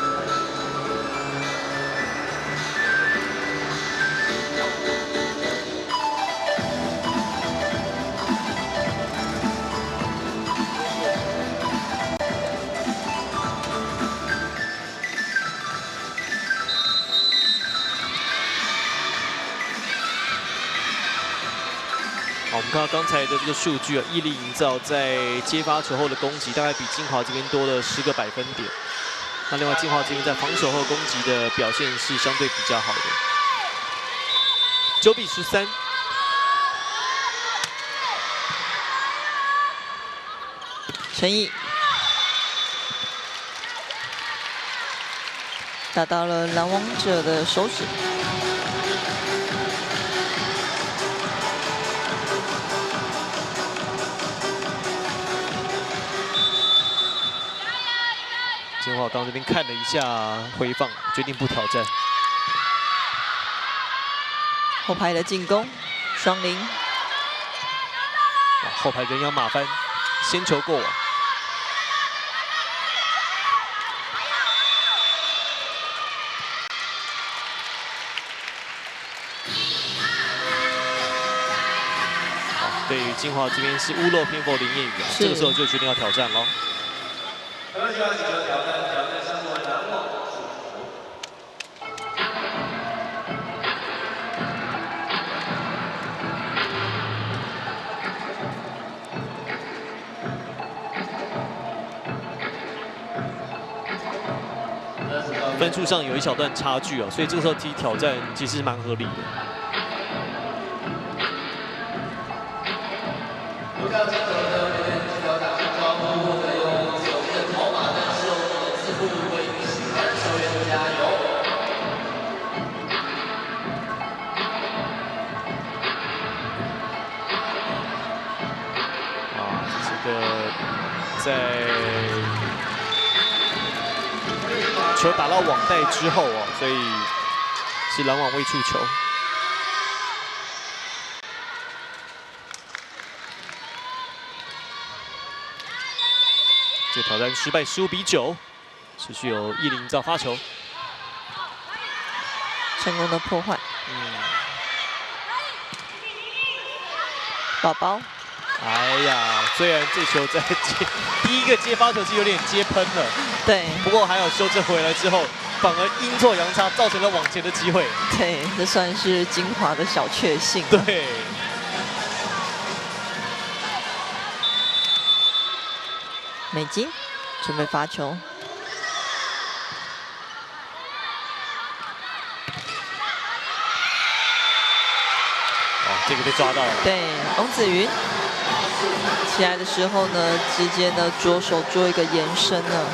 好，我们看到刚才的这个数据啊，毅力营造在接发球后的攻击大概比金华这边多了10个百分点。那另外金华这边在防守后攻击的表现是相对比较好的。9比13。陈毅打到了篮网者的手指。 金华刚这边看了一下回放，决定不挑战。后排的进攻，双林。后排人仰马翻，先球过网。好，对于金华这边是屋漏偏逢连夜雨啊，这个时候就决定要挑战了。 分数上有一小段差距啊，所以这个时候提挑战其实蛮合理的。啊，这个在。 球打到网袋之后啊，所以是篮网未触球。这挑战失败，15比9，持续有毅力营造发球，成功的破坏。宝宝。 哎呀，虽然这球在第一个接发球是有点接喷了，对，不过还好修正回来之后，反而阴错阳差造成了往前的机会。对，这算是金华的小确幸。对。美金准备发球。 这个被抓到了。对，翁子云起来的时候呢，直接呢左手做一个延伸呢。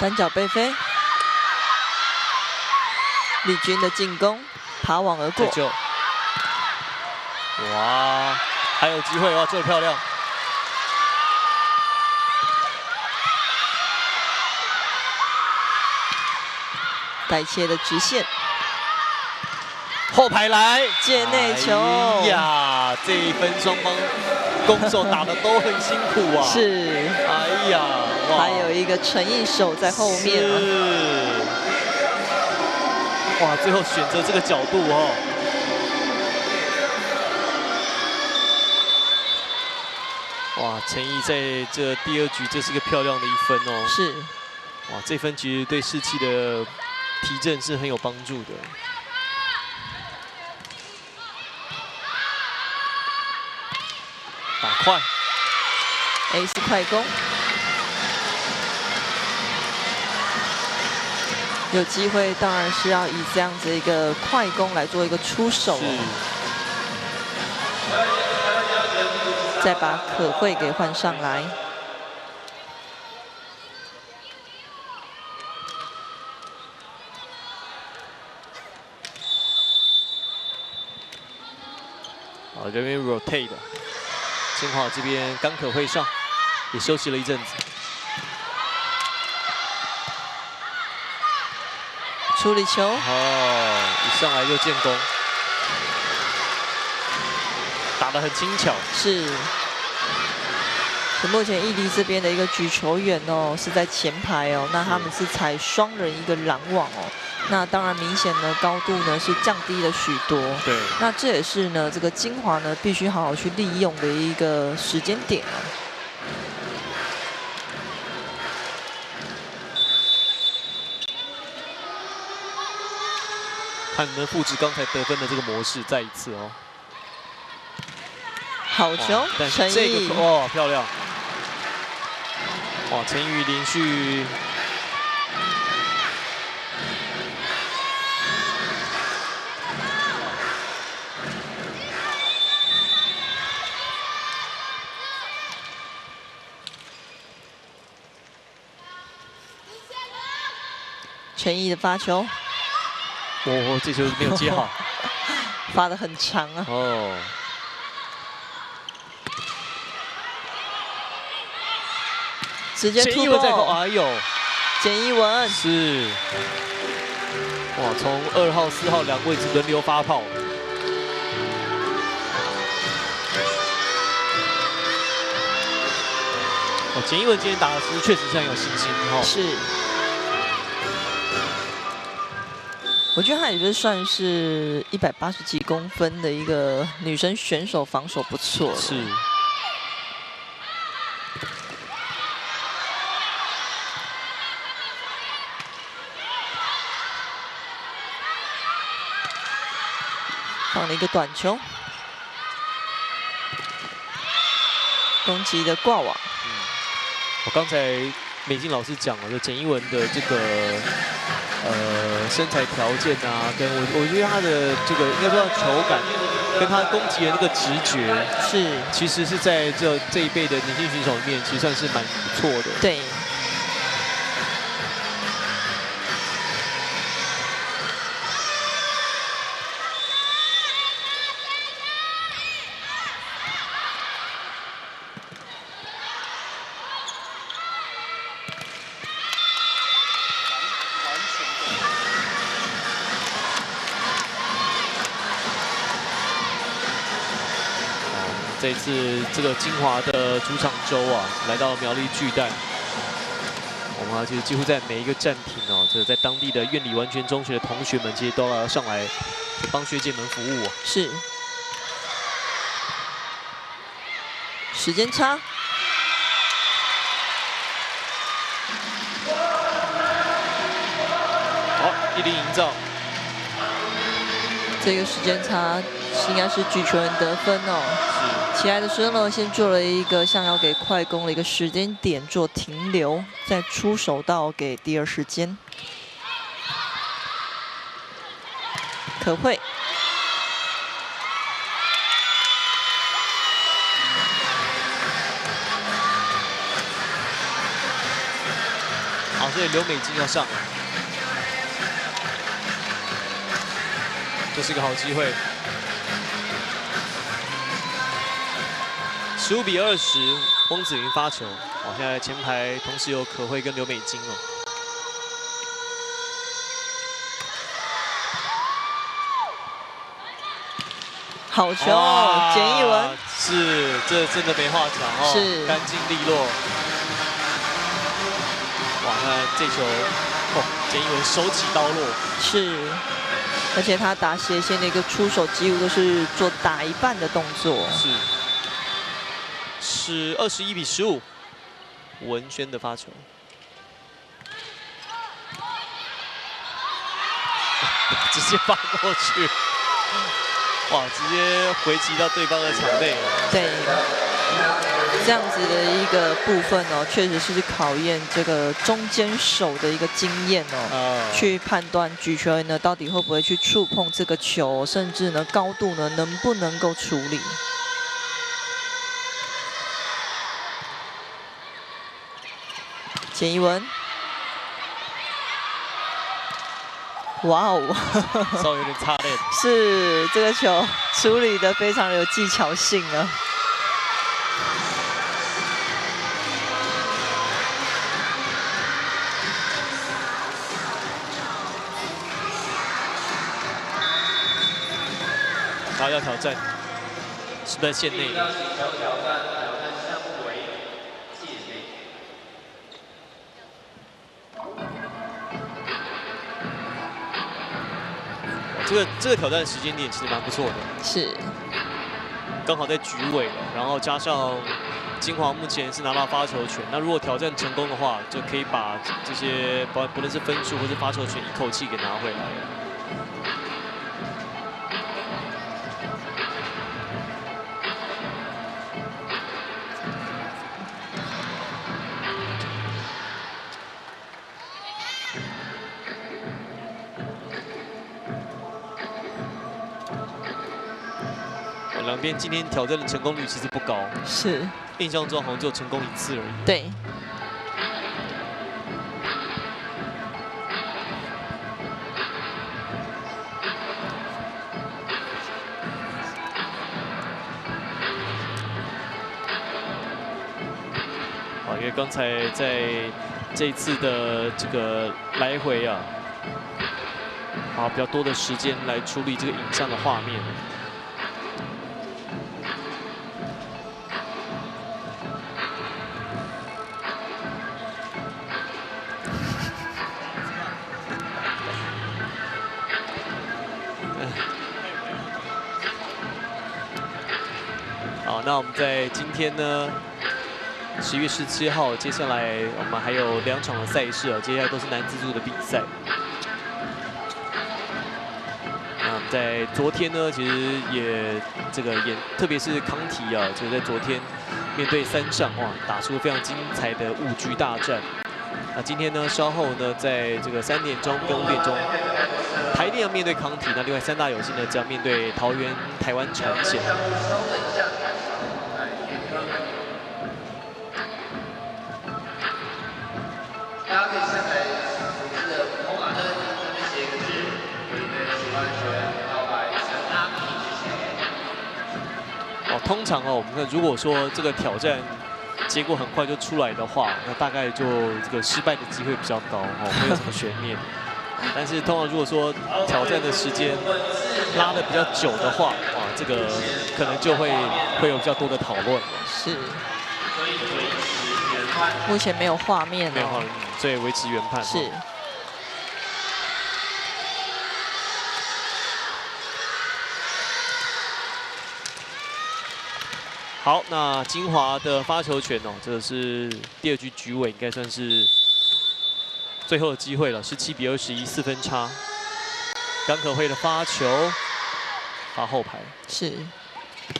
单脚背飞。 丽君的进攻，爬网而过。哇，还有机会哇，做得漂亮。带切的直线，后排来界内球。哎呀，这一分双方攻守打得都很辛苦啊。是。哎呀，哇，还有一个陈毅手在后面啊。 哇，最后选择这个角度哦。哇，陈毅在这第2局，这是个漂亮的一分哦。是。哇，这分其实对士气的提振是很有帮助的。打快 ，A 是快攻。 有机会当然是要以这样子一个快攻来做一个出手哦，再把可慧给换上来。好，这边 rotate 的，金华这边刚可慧上，也休息了一阵子。 处理球哦，一上来就建功，打得很轻巧。是，目前毅力这边的一个举球员哦是在前排哦，那他们是采双人一个拦网哦。那当然，明显呢高度呢是降低了许多。对。那这也是呢这个金华呢必须好好去利用的一个时间点哦。看能不能复制刚才得分的这个模式，再一次哦。好球，但陈是这毅个哇漂亮！哇，陈宇连续。 陈毅的发球，哦，这球没有接好，发得很长啊。哦，直接突破，哎呦，简一文是，哇，从2号、4号两位置轮流发炮。哦，简一文今天打的是确实是很有信心哦。是。 我觉得她也是算是180几公分的一个女生选手，防守不错。是。放了一个短球，攻击的挂网。我刚才美静老师讲了，就简一文的这个。 身材条件啊，跟我觉得他的这个应该说球感，跟他攻击的那个直觉，是其实是在这一辈的年轻选手里面，其实算是蛮不错的。对。这次这个金华的主场周啊，来到苗栗巨蛋，我们其实几乎在每一个站亭哦，这在当地的苑里完全中学的同学们，其实都要上来帮学姐们服务哦。是。时间差。好，1-0营造。这个时间差应该是举球员得分哦。 起来的时候呢，先做了一个像要给快攻的一个时间点做停留，再出手到给第二时间。可慧，好，这里刘美金要上，这是一个好机会。 15比20，翁子云发球。哦，现在前排同时有可慧跟刘美金哦。好球，简一文。是，这真的没话讲哦，是干净利落。哇，那这球，哦，简一文手起刀落。是，而且他打斜线的一个出手几乎都是做打一半的动作。是。 是21比15，文轩的发球，直接发过去，哇，直接回击到对方的场内了。对，这样子的一个部分哦，确实是考验这个中间手的一个经验哦，去判断举球员呢到底会不会去触碰这个球，甚至呢高度呢能不能够处理。 简一文，哇哦，稍微有点擦脸。是这个球处理的非常有技巧性啊。他要挑战，是在线内。这个挑战时间点其实蛮不错的，是刚好在局尾了，然后加上金华目前是拿到发球权，那如果挑战成功的话，就可以把这些不论是分数或是发球权一口气给拿回来了。 两边今天挑战的成功率其实不高，是印象中好像就成功1次而已。对。好，因为刚才在这一次的这个来回啊，花比较多的时间来处理这个影像的画面。 好，那我们在今天呢，11月17号，接下来我们还有2场的赛事啊，接下来都是男子组的比赛。那在昨天呢，其实特别是康体啊，就是在昨天面对3上哇，打出非常精彩的5局大战。那今天呢，稍后呢，在这个3点钟跟5点钟，台电要面对康体，那另外3大有幸呢，将面对桃园台湾产险。 大家可以下载手机的红马灯，上面写一个字，可以跟喜欢球员告白，向阿米谢谢。哦，通常哦，我们看如果说这个挑战结果很快就出来的话，那大概就这个失败的机会比较高哦，没有什么悬念。但是通常如果说挑战的时间拉得比较久的话，哇，这个可能就会有比较多的讨论了。是。目前没有画面哦。没有画面，所以维持原判。是。 好，那金华的发球权哦，这个是第2局局尾，应该算是最后的机会了，17比21，4分差。甘可辉的发球，发后排是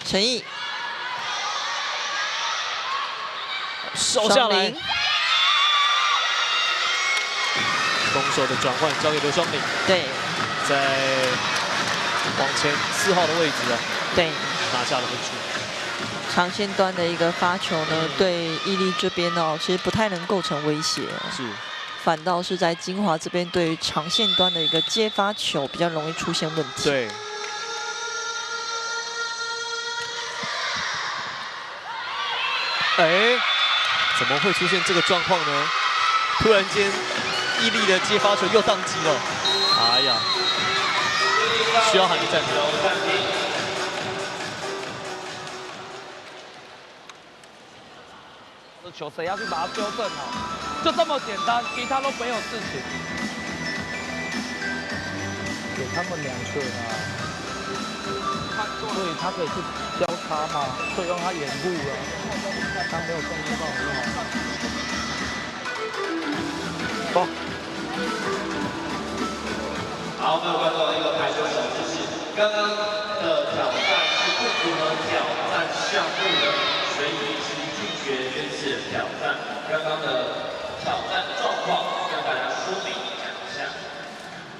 陈毅手下来，攻守的转换交给刘双敏，对，在往前4号的位置啊，对，拿下了分数。 长线端的一个发球呢，对毅力这边哦，其实不太能构成威胁。是，反倒是在金华这边，对于长线端的一个接发球比较容易出现问题。对。哎，怎么会出现这个状况呢？突然间，毅力的接发球又宕机了。哎呀，需要喊暂停。 球谁要去把它纠正好，就这么简单，其他都没有事情。给他们2个啊，所以他可以去交叉嘛，所以让他掩护了，他没有动作到很好。好，各位观众，一个排球小知识，刚刚的挑战是不符合挑战项目的，所以拒绝这次挑战。刚刚的挑战状况跟大家说明一下。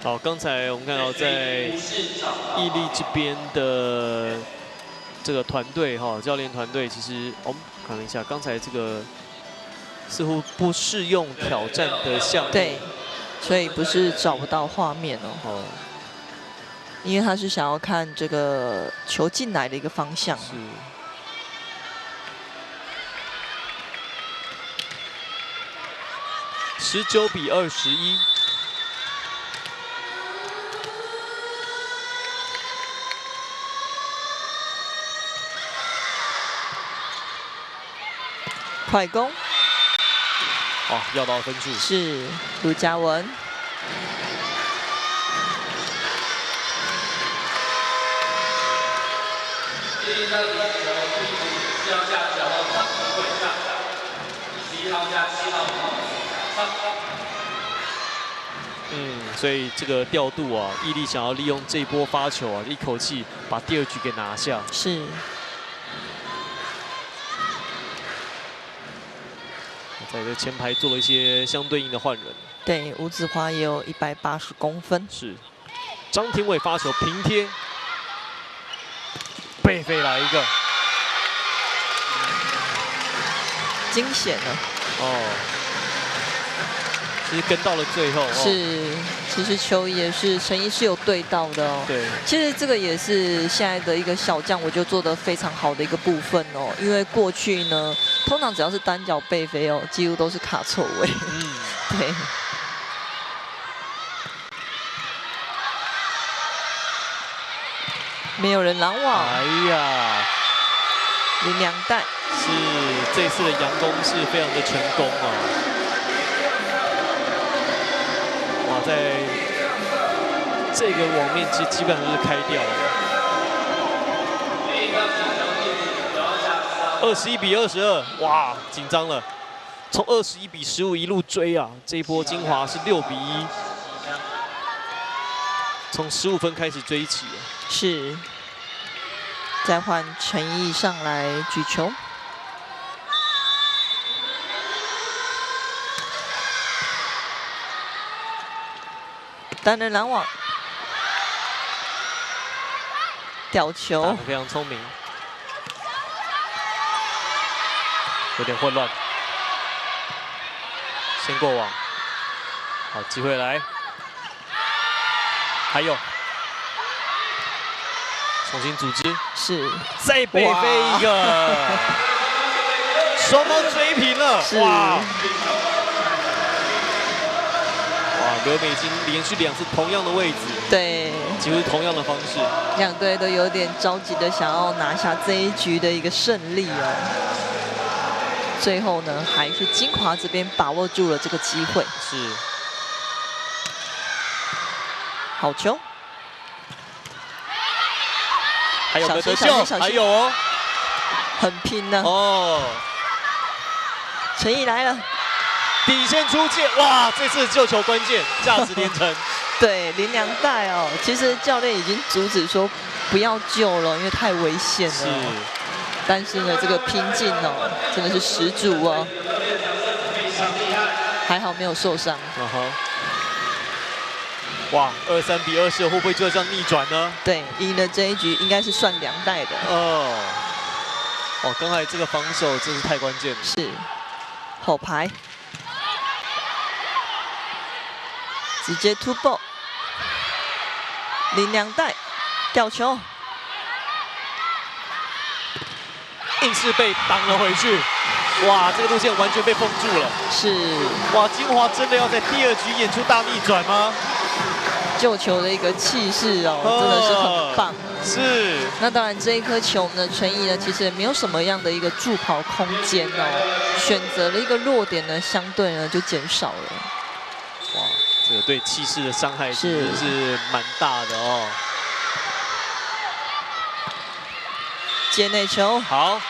好，刚才我们看到在毅力这边的这个团队哈，教练团队其实我们看了一下，刚才这个似乎不适用挑战的项目。对，所以不是找不到画面哦。因为他是想要看这个球进来的一个方向。是。 19比21，快攻，哦，要到分数是卢嘉文， 11分9，7号架9号张庭伟上场，11号架7号上场。所以这个调度啊，毅力想要利用这一波发球啊，一口气把第2局给拿下。是。在这前排做了一些相对应的换人。对，吴子华也有180公分。是。张庭伟发球平贴，背飞来一个，惊险了。其实跟到了最后。是，其实球也是陈毅是有对到的哦。对。其实这个也是现在的一个小将，我觉得做得非常好的一个部分哦。因为过去呢，通常只要是单脚背飞哦，几乎都是卡错位。对。没有人拦网。哎呀，林良代是这次的佯攻是非常的成功啊！哇，在这个网面其实基本上就是开掉了。21比22，哇，紧张了。从21比15一路追啊，这一波金华是6比1。从15分开始追起。是。再换陈毅上来举球，单人拦网，吊球，打得非常聪明，有点混乱，先过网，好机会来，还有。重新组织，是再背飞一个，双方追平了，哇！刘美已经连续2次同样的位置，对，几乎是同样的方式，两队都有点着急的想要拿下这一局的一个胜利哦。最后呢，还是金华这边把握住了这个机会，是好球。还有没有得救？还有哦，很拼呢。陈毅来了，底线出界，哇！这次救球关键，价值连城。对，林良代哦，其实教练已经阻止说不要救了，因为太危险了。是。但是呢，这个拼劲哦，真的是十足哦。还好没有受伤。哇，23比20，会不会就这样逆转呢？对，赢了这一局应该是算2代的。刚才这个防守真是太关键了。是，后排直接突破，林良代吊球，硬是被挡了回去。哇，这个路线完全被封住了。是，哇，金华真的要在第2局演出大逆转吗？救球的一个气势哦，真的是很棒。是。那当然这一颗球呢，陈毅呢其实也没有什么样的一个助跑空间哦，选择了一个落点呢，相对呢就减少了。哇，这个对气势的伤害其实是蛮大的哦。接内球，好。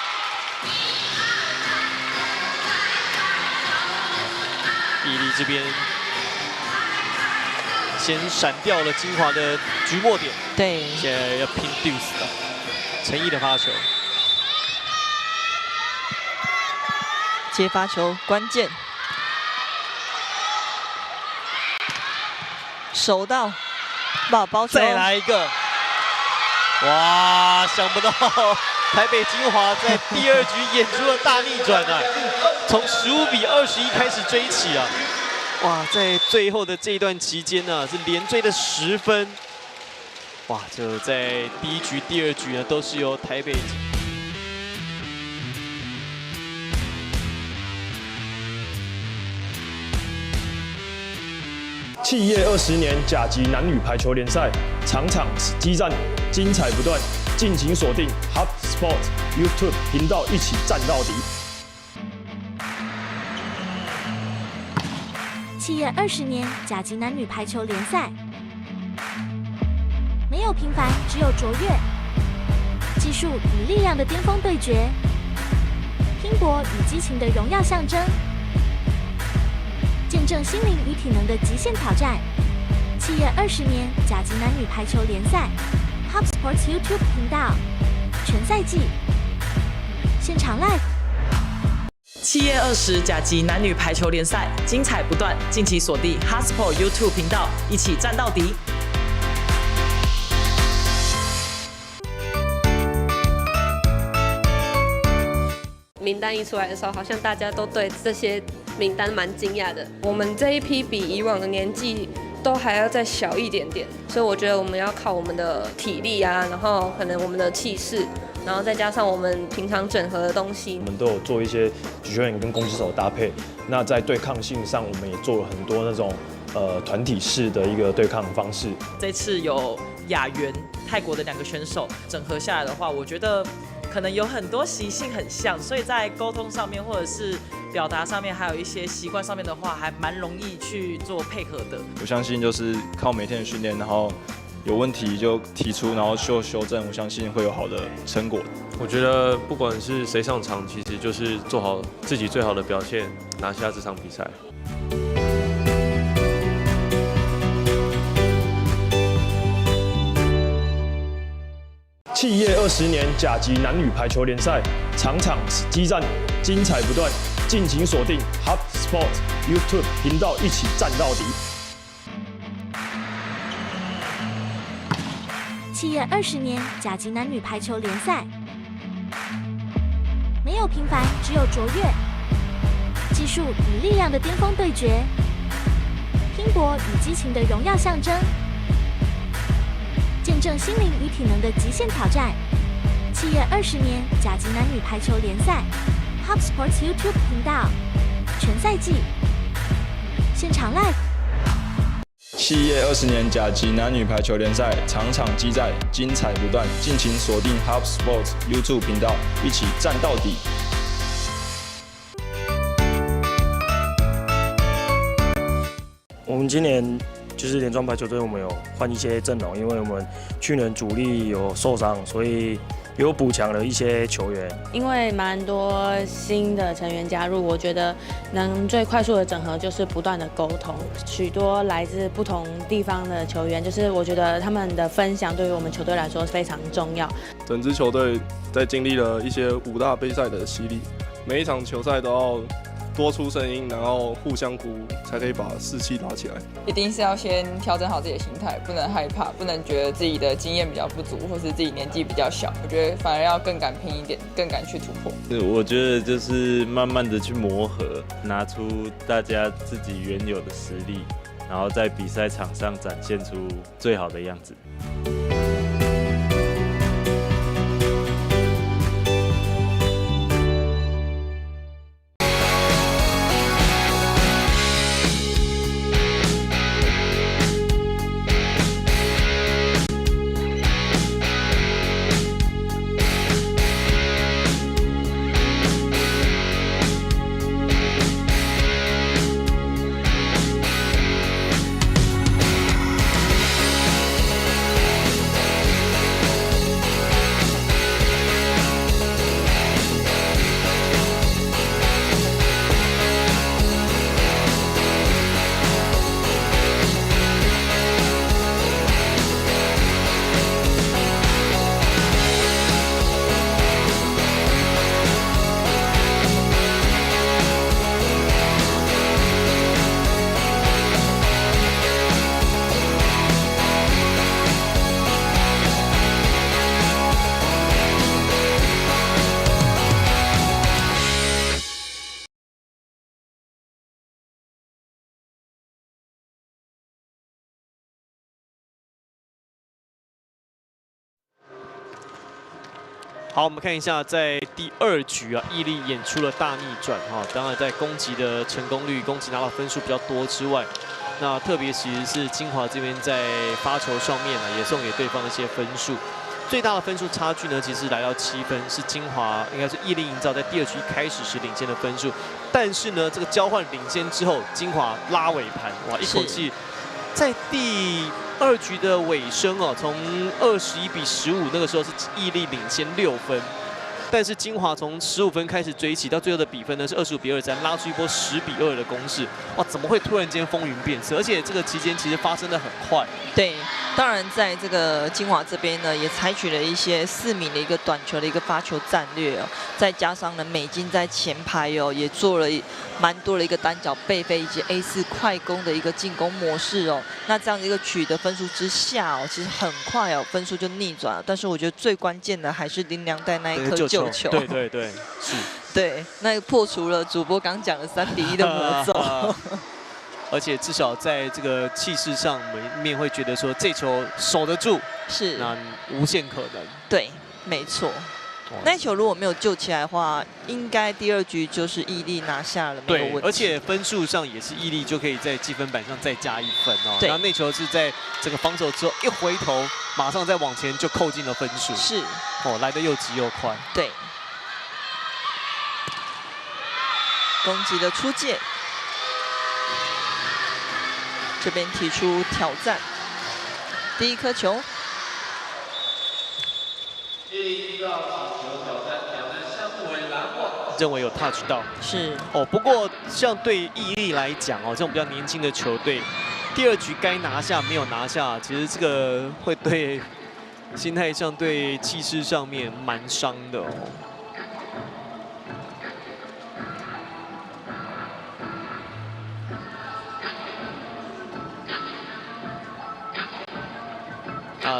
毅力这边。先闪掉了金华的局末点，对，现在要拼 deuce 了。陈毅的发球，接发球关键，手到，把包球，再来一个，哇！想不到台北金华在第2局演出了大逆转啊，从15比21开始追起啊。哇，在最后的这一段期间呢，是连追了10分。哇，就在第1局、第2局呢，都是由台北。企业20年甲级男女排球联赛，场场激战，精彩不断，敬请锁定 HubSport YouTube 频道，一起战到底。企业20年甲级男女排球联赛，没有平凡，只有卓越。技术与力量的巅峰对决，拼搏与激情的荣耀象征，见证心灵与体能的极限挑战。企业20年甲级男女排球联赛 ，Hub Sports YouTube 频道，全赛季现场 live。企业20甲级男女排球联赛精彩不断，敬请锁定 Hub Sports YouTube 频道，一起战到底。名单一出来的时候，好像大家都对这些名单蛮惊讶的。我们这一批比以往的年纪都还要再小一点点，所以我觉得我们要靠我们的体力啊，然后可能我们的气势，然后再加上我们平常整合的东西。我们都有做一些举球员跟攻击手的搭配。那在对抗性上，我们也做了很多那种团体式的一个对抗方式。这次有雅媛、泰国的2个选手整合下来的话，我觉得可能有很多习性很像，所以在沟通上面或者是表达上面，还有一些习惯上面的话，还蛮容易去做配合的。我相信就是靠每天的训练，然后有问题就提出，然后修正，我相信会有好的成果。我觉得不管是谁上场，其实就是做好自己最好的表现，拿下这场比赛。企业20年甲级男女排球联赛，场场激战，精彩不断，敬请锁定 Hub Sports YouTube 频道，一起战到底。企业20年甲级男女排球联赛，没有平凡，只有卓越，技术与力量的巅峰对决，拼搏与激情的荣耀象征。见证心灵与体能的极限挑战。企业20年甲级男女排球联赛 ，Hub Sports YouTube 频道，全赛季现场 live。企业20年甲级男女排球联赛，场场激战，精彩不断，敬请锁定 Hub Sports YouTube 频道，一起战到底。我们今年就是联庄排球队，我们有换一些阵容，因为我们去年主力有受伤，所以有补强了一些球员。因为蛮多新的成员加入，我觉得能最快速的整合就是不断的沟通。许多来自不同地方的球员，就是我觉得他们的分享对于我们球队来说非常重要。整支球队在经历了一些5大杯赛的洗礼，每一场球赛都要多出声音，然后互相鼓舞，才可以把士气拉起来。一定是要先调整好自己的心态，不能害怕，不能觉得自己的经验比较不足，或是自己年纪比较小。我觉得反而要更敢拼一点，更敢去突破。我觉得就是慢慢的去磨合，拿出大家自己原有的实力，然后在比赛场上展现出最好的样子。好，我们看一下，在第2局啊，毅力演出了大逆转哈。当然，在攻击的成功率、攻击拿到分数比较多之外，那特别其实是金华这边在发球上面呢，也送给对方一些分数。最大的分数差距呢，其实来到7分，是金华应该是毅力营造在第2局一开始时领先的分数。但是呢，这个交换领先之后，金华拉尾盘，哇，一口气在第2局的尾声哦，从21-15那个时候是毅力领先6分。 但是金华从15分开始追起，到最后的比分呢是25-23，拉出一波10-2的攻势。哇，怎么会突然间风云变色？而且这个期间其实发生的很快。对，当然在这个金华这边呢，也采取了一些4名的一个短球的一个发球战略哦，再加上呢美金在前排哦，也做了蛮多的一个单脚背飞以及 A4快攻的一个进攻模式哦。那这样的一个取得分数之下哦，其实很快哦分数就逆转了。但是我觉得最关键的还是林良代那一颗救球。对对对，是。对，那破除了主播刚讲的3-1的魔咒。而且至少在这个气势上面会觉得说这球守得住，是那无限可能。对，没错。那一球如果没有救起来的话，应该第2局就是毅力拿下了，没有问题。而且分数上也是毅力就可以在积分板上再加1分哦。对。然后那球是在这个防守之后一回头，马上再往前就扣进了分数。是。哦，来得又急又快。对。攻击的出界。 这边提出挑战，第1颗球。认为有 touch 到，是哦。不过像对毅力来讲哦，这种比较年轻的球队，第2局该拿下没有拿下，其实这个会对心态上、对气势上面蛮伤的哦。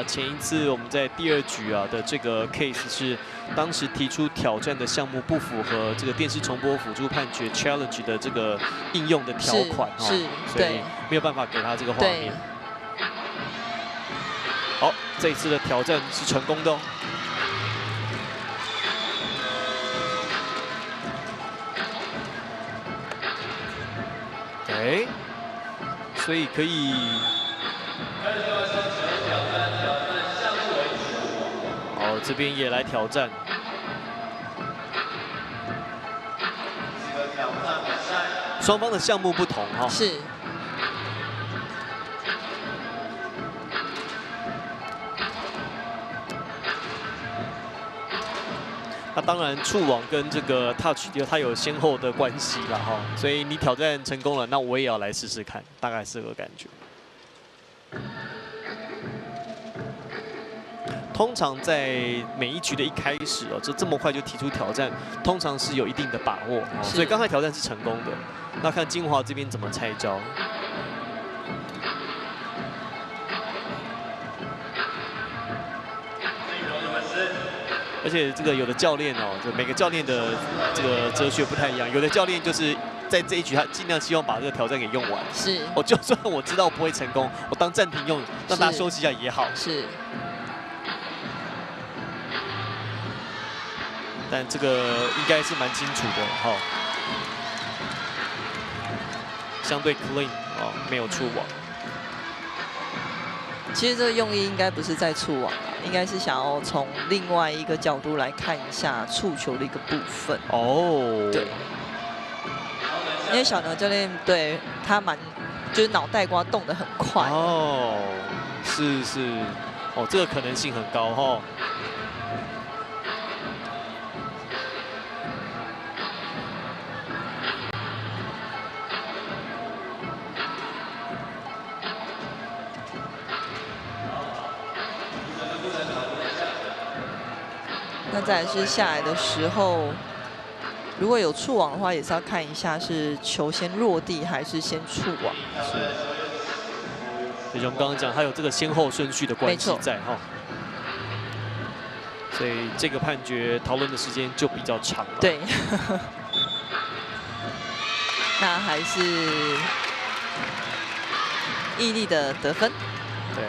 前一次我们在第2局的这个 case 是当时提出挑战的项目不符合这个电视重播辅助判决 challenge 的这个应用的条款是，所以没有办法给他这个画面。好，这一次的挑战是成功的哦。哎，所以可以。 哦，这边也来挑战。双方的项目不同哈。是。那当然，触网跟这个 touch 它有先后的关系了哈，所以你挑战成功了，那我也要来试试看，大概是个感觉。 通常在每一局的一开始哦，这么快就提出挑战，通常是有一定的把握哦。所以刚才挑战是成功的，那看金华这边怎么拆招。而且这个有的教练哦，就每个教练的这个哲学不太一样，有的教练就是在这一局他尽量希望把这个挑战给用完。是。我就算我知道不会成功，我当暂停用，让大家休息一下也好。是。 但这个应该是蛮清楚的哈，相对 clean 哦，没有触网。其实这个用意应该不是在触网啦，应该是想要从另外一个角度来看一下触球的一个部分。哦，对，因为小牛教练对他就是脑袋瓜动得很快。哦，是，哦，这个可能性很高哈。 那再来是下来的时候，如果有触网的话，也是要看一下是球先落地还是先触网。是。所以我们刚刚讲，它有这个先后顺序的关系在哈。所以这个判决讨论的时间就比较长了。对。那还是毅力的得分。对。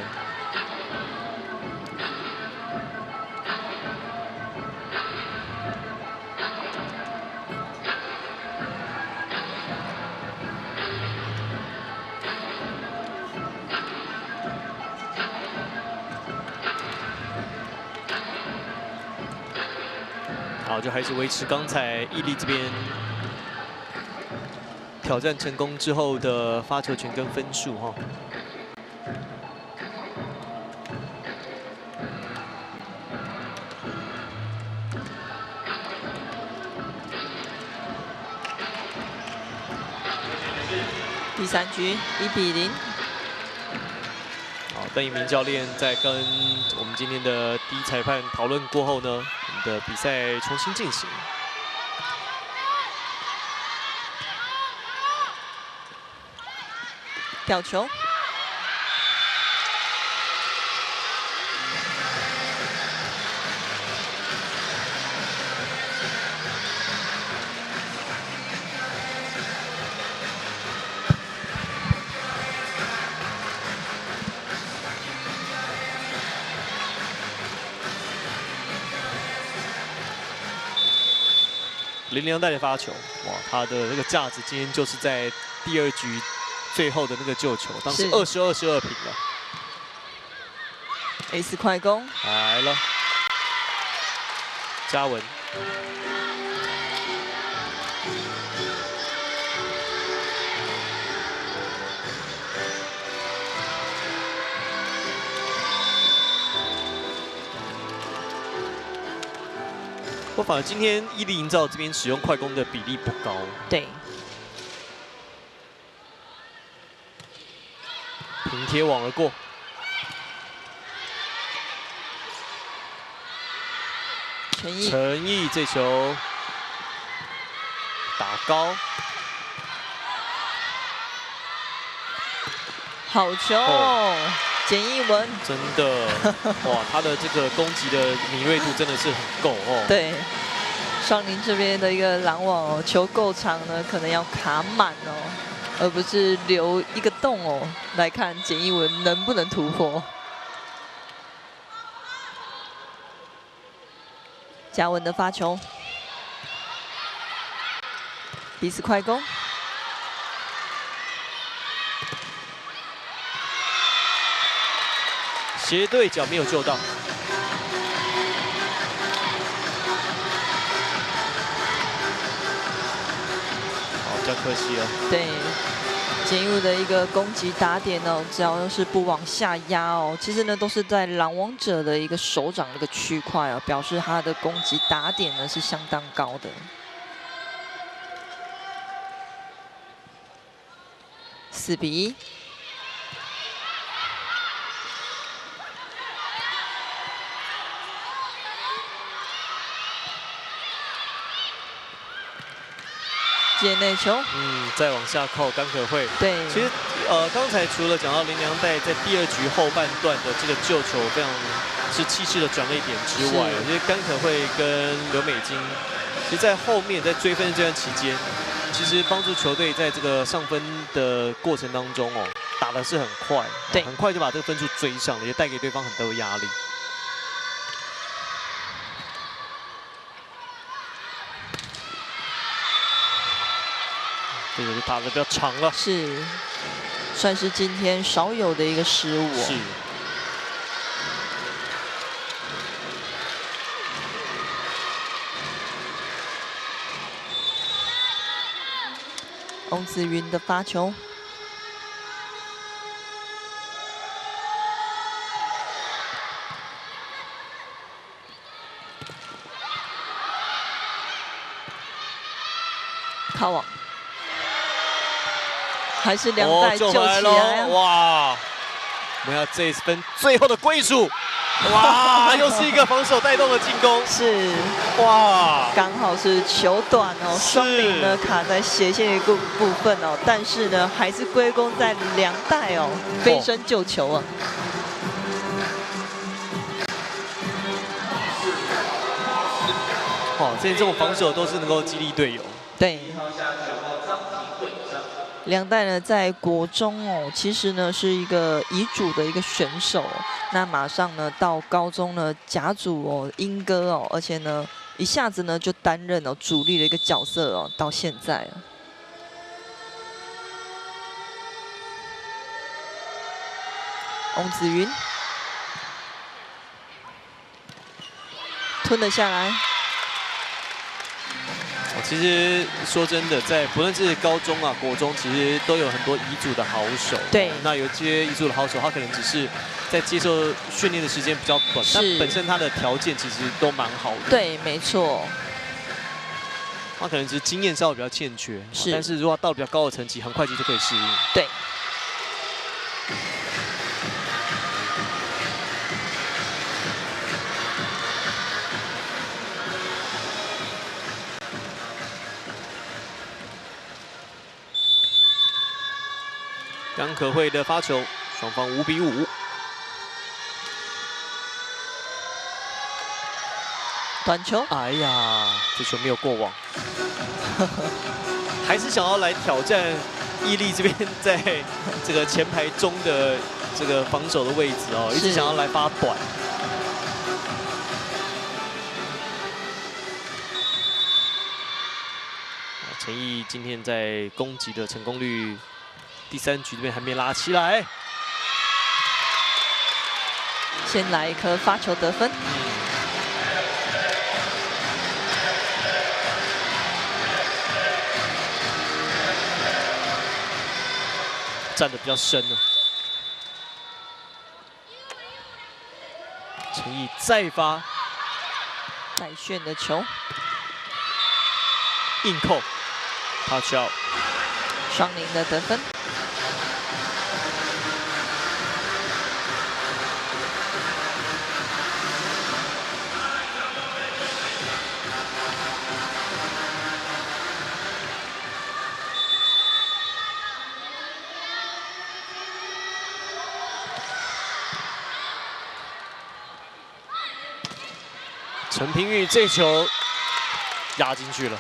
好，就还是维持刚才毅力这边挑战成功之后的发球权跟分数哈。第3局1比0。好，邓一鸣教练在跟我们今天的第一裁判讨论过后呢，我们的比赛重新进行。吊球。林良代的发球，哇，他的那个价值今天就是在第2局最后的那个救球，当时20-22平了。A4 快攻来了，嘉文。我反而今天毅力营造这边使用快攻的比例不高。对。平贴网而过。陈毅这球打高。好球！简逸文真的哇，他的这个攻击的敏锐度真的是很够哦。对，双林这边的一个拦网哦，球够长呢，可能要卡满哦，而不是留一个洞哦。来看简逸文能不能突破。嘉文的发球，彼此快攻。斜对角没有救到，好，比较可惜了。对，简逸文的一个攻击打点哦，只要是不往下压哦，其实呢都是在拦网者的一个手掌那个区块哦，表示他的攻击打点呢是相当高的。4比1。接内球，再往下靠甘可慧。对，其实刚才除了讲到林良代在第2局后半段的这个救球非常是气势的转捩点之外，我觉得甘可慧跟刘美金，其实在后面在追分这段期间，其实帮助球队在这个上分的过程当中哦，打的是很快，对，很快就把这个分数追上了，也带给对方很多压力。这个就打得比较长了，是，算是今天少有的一个失误哦。是。翁子云的发球，靠网。还是两代救起来了，哇！我们要这一分最后的归属，哇！又是一个防守带动的进攻，是，哇！刚好是球短哦，双林呢卡在斜线一个部分哦，但是呢还是归功在两代哦，飞身救球啊！哦，这种防守都是能够激励队友。对。两代呢，在国中哦，其实呢是一个乙组的一个选手，那马上呢到高中呢甲组哦，英歌哦，而且呢一下子呢就担任哦主力的一个角色哦，到现在啊。翁子云吞了下来。其实说真的，在不论是高中啊、国中，其实都有很多乙组的好手。对。那有些乙组的好手，他可能只是在接受训练的时间比较短，但本身他的条件其实都蛮好的。对，没错。他可能只是经验稍微比较欠缺，是，但是如果到了比较高的层级，很快就可以适应。对。张可慧的发球，双方5比5。短球，哎呀，这球没有过网，还是想要来挑战伊利这边在这个前排中的这个防守的位置哦，一直想要来发短。陈毅今天在攻击的成功率，第3局这边还没拉起来，先来一颗发球得分。站得比较深了。陈毅再发带旋的球，硬扣 ，touch out， 双零的得分。陈平玉这球压进去了，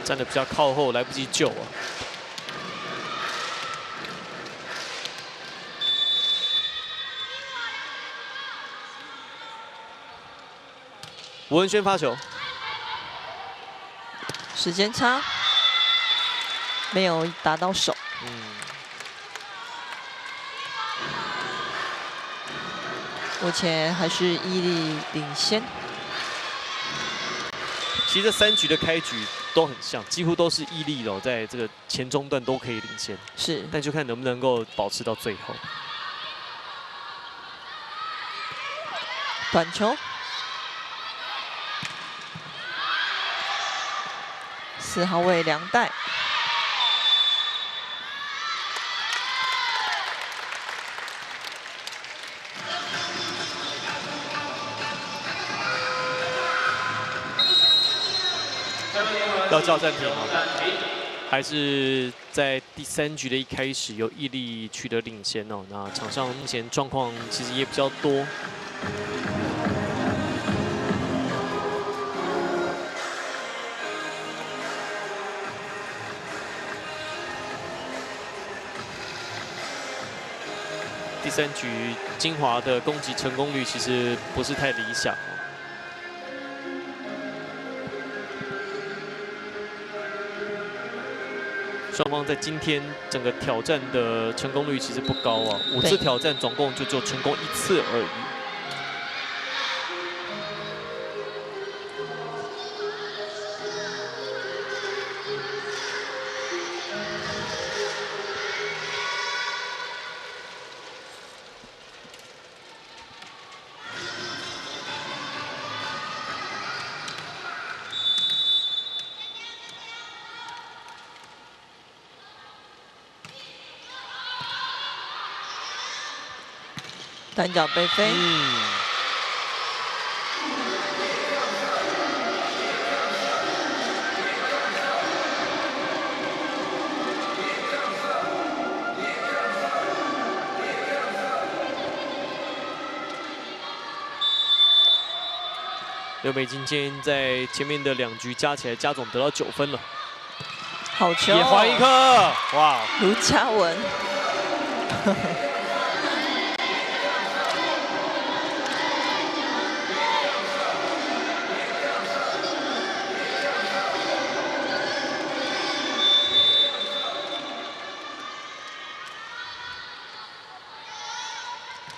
站得比较靠后，来不及救啊。吴文轩发球，时间差。没有打到手，目前还是伊利领先。其实这3局的开局都很像，几乎都是伊利哦，在这个前中段都可以领先，是，但就看能不能够保持到最后。短球，4号位梁代。要叫暂停吗？还是在第3局的一开始由伊利取得领先哦？那场上目前状况其实也比较多。第3局金华的攻击成功率其实不是太理想。双方在今天整个挑战的成功率其实不高啊，5次挑战总共就只有成功1次而已。单脚背飞，刘美金今天在前面的2局加起来加总得到9分了，好球！也还一颗，哇！卢嘉文。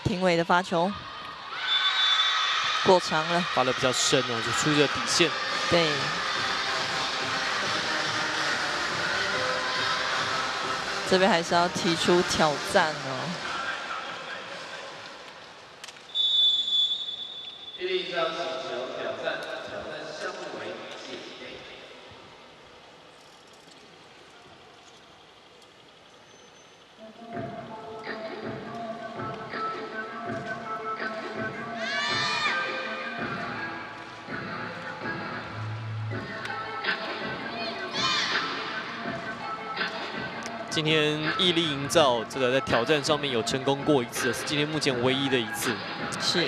廷伟的发球过长了，发得比较深哦，就出了底线。对，这边还是要提出挑战哦。毅力这样请求挑战项目为姐妹。今天毅力营造这个在挑战上面有成功过一次，是今天目前唯一的一次。是。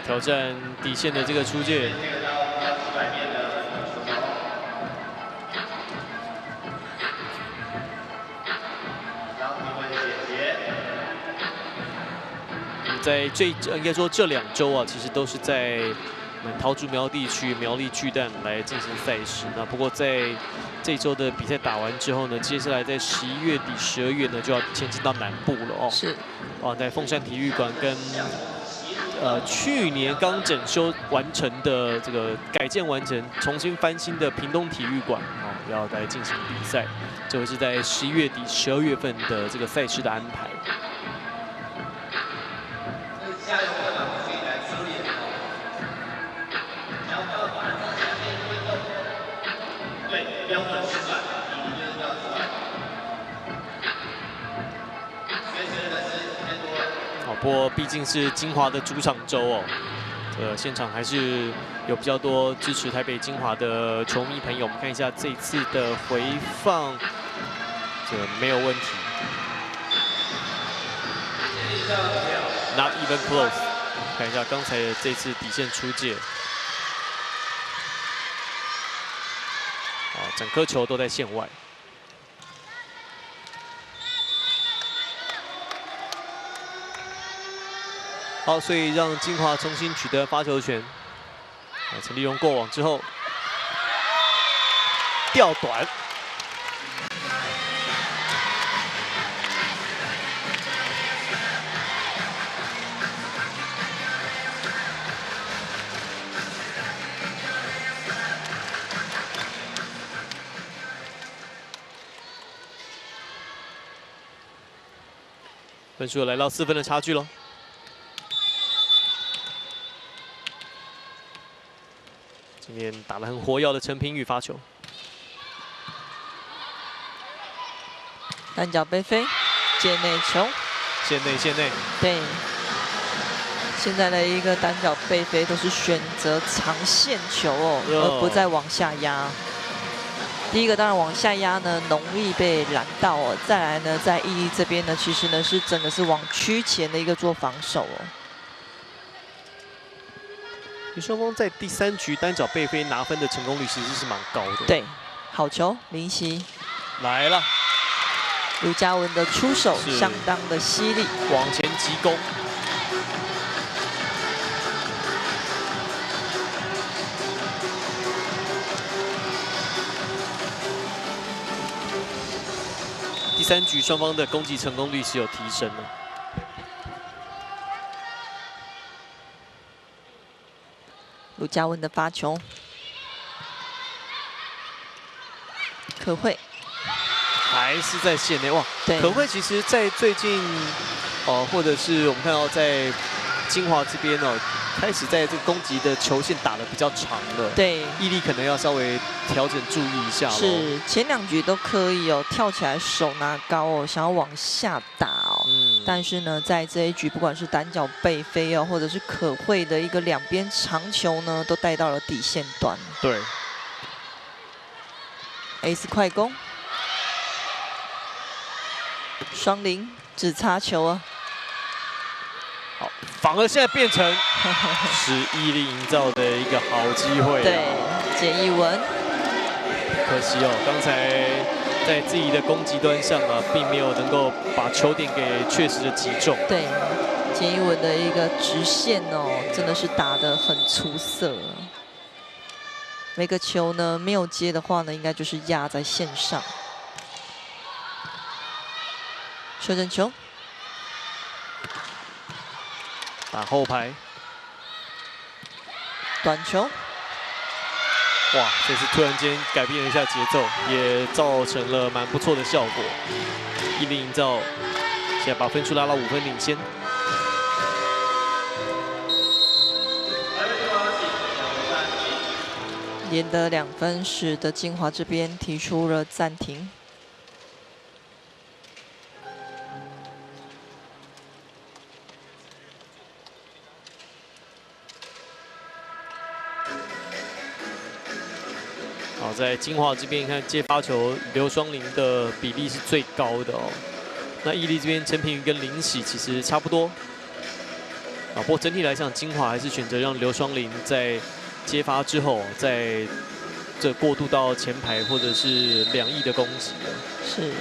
挑战底线的这个出界。在应该说这2周啊，其实都是在我们桃竹苗地区苗栗巨蛋来进行赛事。那不过在这一周的比赛打完之后呢，接下来在11月底、12月呢就要前进到南部了哦。是。在凤山体育馆跟去年刚整修完成的这个改建完成、重新翻新的屏东体育馆要来进行比赛。这会是在11月底、12月份的这个赛事的安排。加油！可以来收敛然后把下面运动，对，标准示范，你就是标准示范。随时的是偏多了。好，不过毕竟是金华的主场周哦，现场还是有比较多支持台北金华的球迷朋友。我们看一下这一次的回放，这没有问题。Not even close。看一下刚才的这次底线出界，整颗球都在线外。好，所以让金华重新取得发球权。陈立荣过网之后，吊短。分数来到4分的差距喽。今天打得很活跃的陈平宇发球，单脚背飞，界内球，线内。对，现在的一个单脚背飞都是选择长线球哦，而不再往下压。第一个当然往下压呢，容易被拦到哦。再来呢，在毅力这边呢，其实呢是真的是往区前的一个做防守哦。双方在第3局单脚背飞拿分的成功率其实是蛮高的。对，好球，林夕来了。卢嘉文的出手相当的犀利，往前急攻。第3局双方的攻击成功率是有提升的。卢嘉文的发球，可慧还是在线内哇！对，可慧其实在最近或者是我们看到在金华这边哦，开始在这个攻击的球线打得比较长了。对，毅力可能要稍微调整注意一下。是，前2局都可以哦，跳起来手拿高哦，想要往下打哦。但是呢，在这一局，不管是单脚背飞哦，或者是可慧的一个2边长球呢，都带到了底线端。对。Ace 快攻，双零只擦球啊。好，反而现在变成是毅力营造的一个好机会。对，简艺文可惜哦，刚才在自己的攻击端上啊，并没有能够把球点给确实的击中。对，简一文的一个直线哦，真的是打得很出色。每个球呢没有接的话呢，应该就是压在线上。射正球，打后排，短球。哇，这次突然间改变了一下节奏，也造成了蛮不错的效果。1-0营造，现在把分数拉到5分领先。连得2分，使得金华这边提出了暂停。好，在金华这边，你看接发球刘双林的比例是最高的哦。那毅力这边陈品瑜跟林喜其实差不多。啊，不过整体来讲，金华还是选择让刘双林在接发之后，在这过渡到前排或者是2翼的攻击了。是。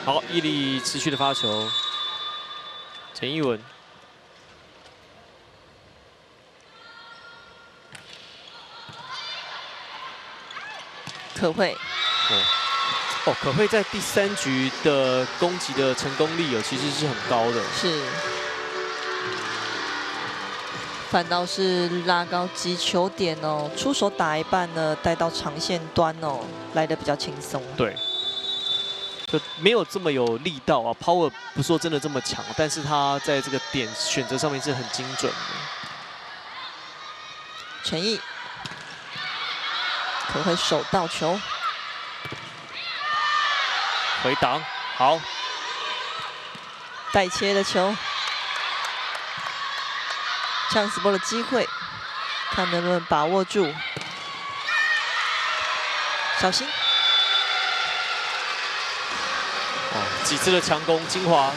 好，毅力持续的发球，陈一文。可慧，哦，可慧在第3局的攻击的成功率其实是很高的。是，反倒是拉高击球点哦，出手打一半呢，带到长线端哦，来得比较轻松。对，就没有这么有力道啊 ，power 不说真的这么强，但是他在这个点选择上面是很精准的。陈毅。可慧手到球，回挡好，带切的球，呛死波的机会，看能不能把握住，小心！哦，几次的强攻，金华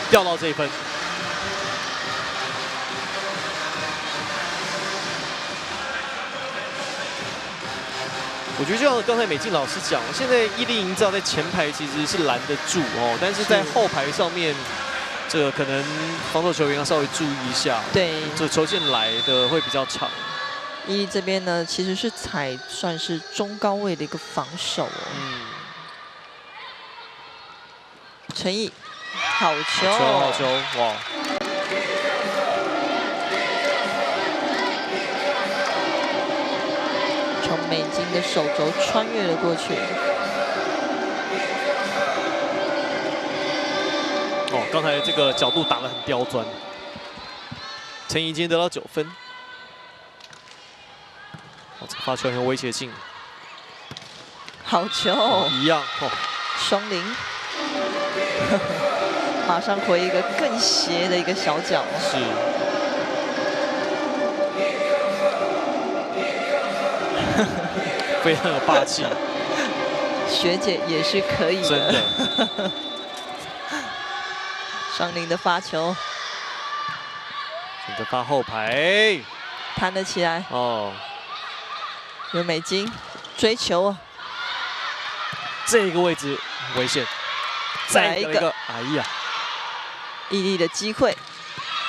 掉到这一分。我觉得就像刚才美静老师讲，现在毅力营造在前排其实是拦得住哦，但是在后排上面，这个可能防守球员要稍微注意一下。对，这球线来的会比较长。毅力这边呢，其实是采算是中高位的一个防守哦。陈毅，好球，好球，哇！从美金的手肘穿越了过去。哦，刚才这个角度打得很刁钻。陈怡今天得到9分。哦，这个发球很有威胁性。好球，哦、一样哦。双零，马上回一个更斜的一个小角。是。非常有霸气，学姐也是可以的。真的。双林的发球，选择发后排，弹了起来。哦，有美金追求啊，这个位置危险。再一个，哎呀，毅力的机会，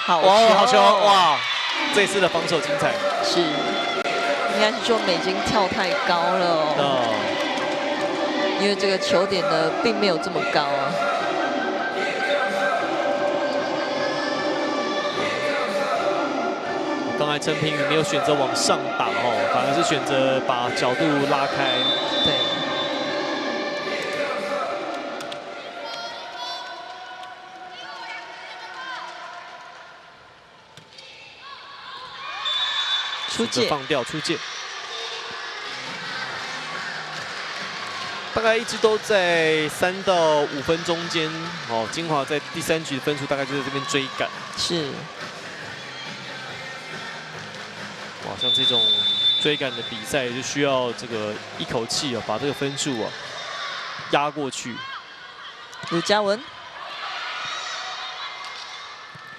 好球，好球，哇！这次的防守精彩。是。应该是说美金跳太高了哦，因为这个球点呢并没有这么高啊。刚才陈品宇没有选择往上打哦，反而是选择把角度拉开。对。出界，放掉出界，大概一直都在3到5分中间。哦，金华在第3局的分数大概就在这边追赶。是。哇，像这种追赶的比赛就需要这个一口气把这个分数压过去。卢嘉文，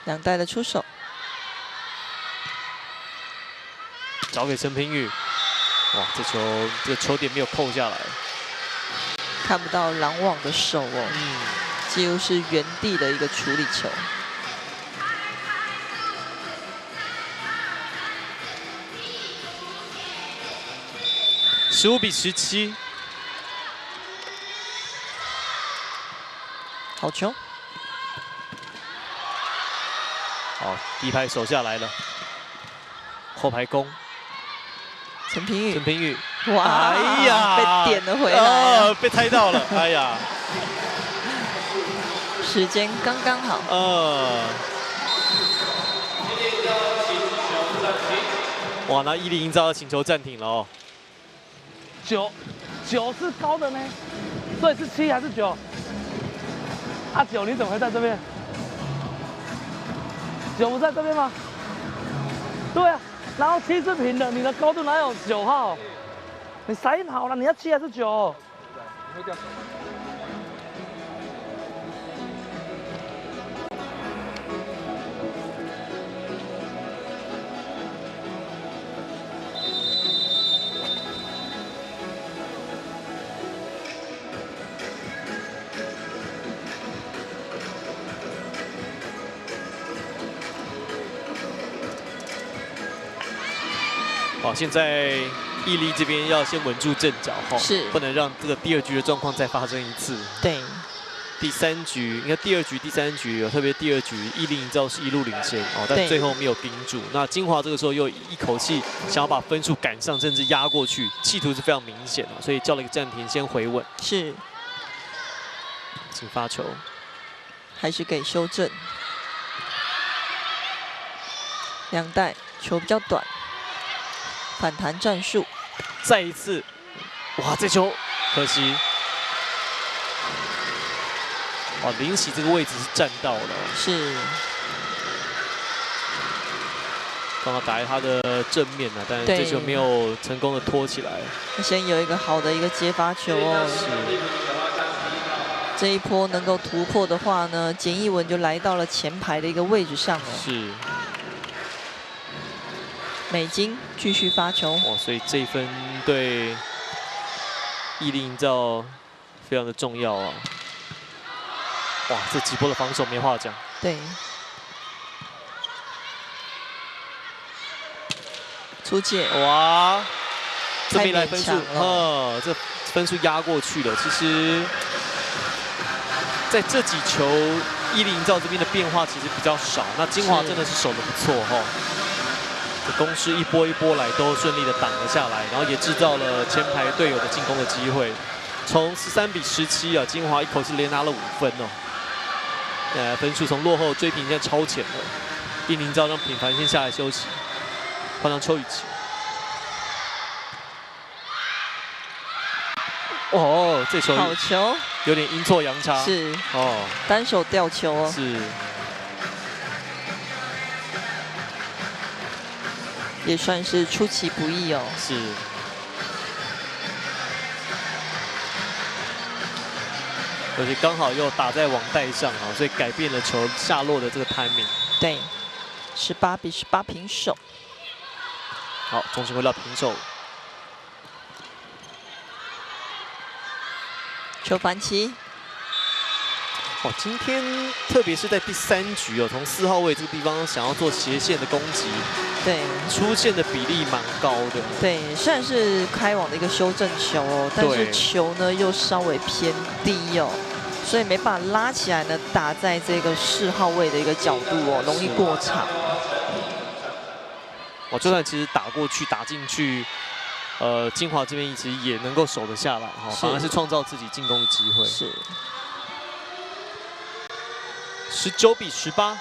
两代的出手，找给陈平宇。哇，这个球点没有扣下来，看不到拦网的手哦。几乎是原地的一个处理球。15比17，好球！好，第一排守下来了，后排攻。陈平宇，陈平宇，哇！哎呀，被点了回来，被猜到了，哎呀，时间刚刚好。哇，那1-0营造要请求暂停了哦。9是高的呢，所以是7还是9？啊，9你怎么会在这边？9不在这边吗？对啊，然后7是平的，你的高度哪有9号？你闪好了，你要7还是9？你会掉手。好，现在毅力这边要先稳住阵脚哈，是不能让这个第2局的状况再发生一次。对，第3局，你看第2局、第3局，特别第2局，毅力营造是一路领先哦，但对最后没有盯住。那金华这个时候又一口气想要把分数赶上，甚至压过去，企图是非常明显的，所以叫了一个暂停，先回稳。是，请发球，还是给修正。两代球比较短。反弹战术，再一次，哇，这球可惜，哇，林喜这个位置是站到了，是，刚好打在他的正面啊，但这球没有成功的拖起来。先有一个好的一个接发球哦，这一波能够突破的话呢，简逸文就来到了前排的一个位置上了。是。美金继续发球，所以这一分对毅力营造非常的重要啊！哇，这几波的防守没话讲。对，出界，哇，这边来分数，这分数压过去了。其实，在这几球毅力营造这边的变化其实比较少，那金华真的是守得不错哈。攻势一波一波来，都顺利的挡了下来，然后也制造了前排队友的进攻的机会。从13比17啊，金华一口气连拿了5分哦。分数从落后追平，现在超前了。毅力营造让品凡先下来休息，换上邱雨琪。哦，这球好球，有点阴错阳差。是单手吊球哦。是。也算是出其不意哦。是。而且刚好又打在网带上啊，所以改变了球下落的这个 timing。对，18比18平手。好，重新回到平手。球反击。今天特别是在第3局哦，从4号位这个地方想要做斜线的攻击，对，出现的比例蛮高的。对，虽然是开网的一个修正球哦，但是球呢又稍微偏低哦，所以没办法拉起来呢，打在这个4号位的一个角度哦，容易过场。就算其实打过去、打进去，金华这边一直也能够守得下来哈，反而是创造自己进攻的机会。是。19比18，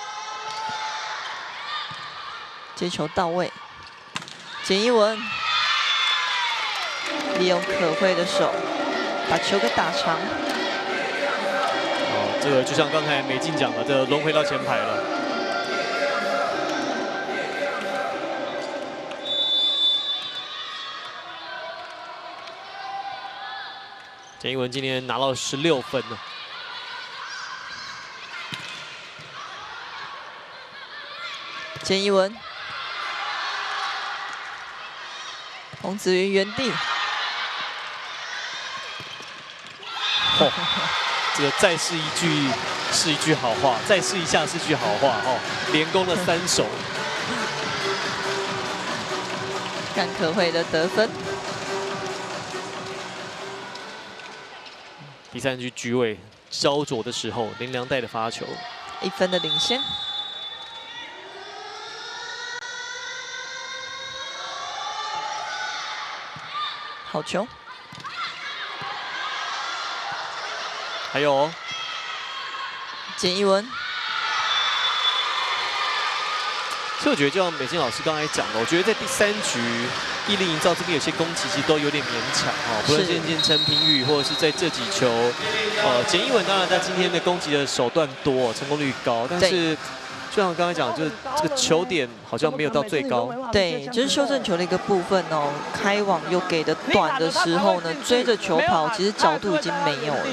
接球到位，简逸文利用可慧的手把球给打长。这个就像刚才美静讲的，这轮回到前排了。简一文今天拿到16分了。简一文，洪子云原地。这个再试一句是一句好话，再试一下是句好话哦。连攻了3手。甘可慧的得分。第3局局尾焦灼的时候，林良代的发球，1分的领先。好球。还有哦，简一文。所以我觉得就像美静老师刚才讲的，我觉得在第3局，毅力营造这边有些攻击其实都有点勉强哦，不论是陈平宇或者是在这几球，简一文当然在今天的攻击的手段多，成功率高，但是就像我刚才讲，就是这个球点好像没有到最高。对，就是修正球的一个部分哦，开网又给的短的时候呢，追着球跑，其实角度已经没有了。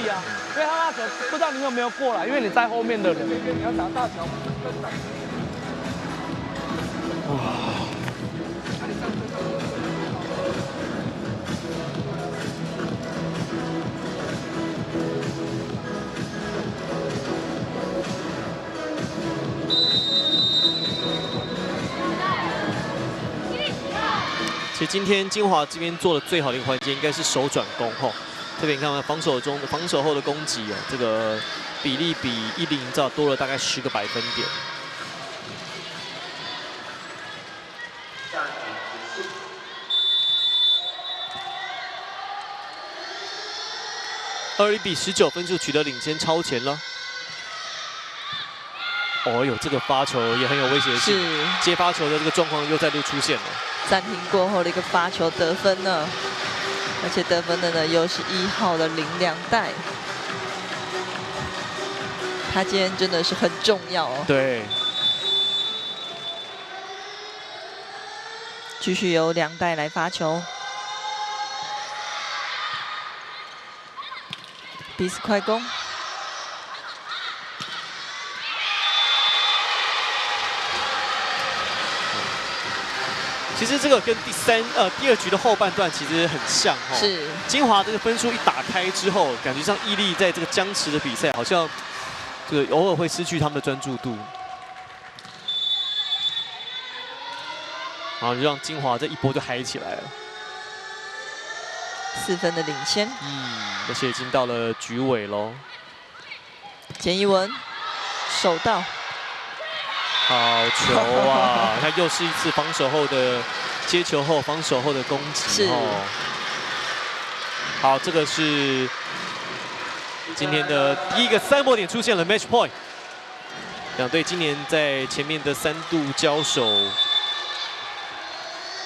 因为他那球不知道你有没有过来，因为你在后面的人。你要打大球。哇！其实今天金华这边做的最好的一个环节应该是手转攻吼，特别你看防守后的攻击哦，这个比例比毅力营造多了大概10个百分点。21比19，分数取得领先，超前了。哦呦，这个发球也很有威胁性，接发球的这个状况又再度出现了。暂停过后的一个发球得分呢，而且得分的呢又是1号的林良代，他今天真的是很重要哦。对，继续由良代来发球。彼此快攻，其实这个跟第2局的后半段其实很像哈。是。金华这个分数一打开之后，感觉上毅力在这个僵持的比赛，好像这个偶尔会失去他们的专注度，然后就让金华这一波就嗨起来了。4分的领先。而且已经到了局尾喽。简一文手到，好球啊！他又是一次防守后的接球后防守后的攻击哦。好，这个是今天的第一个3波点出现了 match point。两队今年在前面的3度交手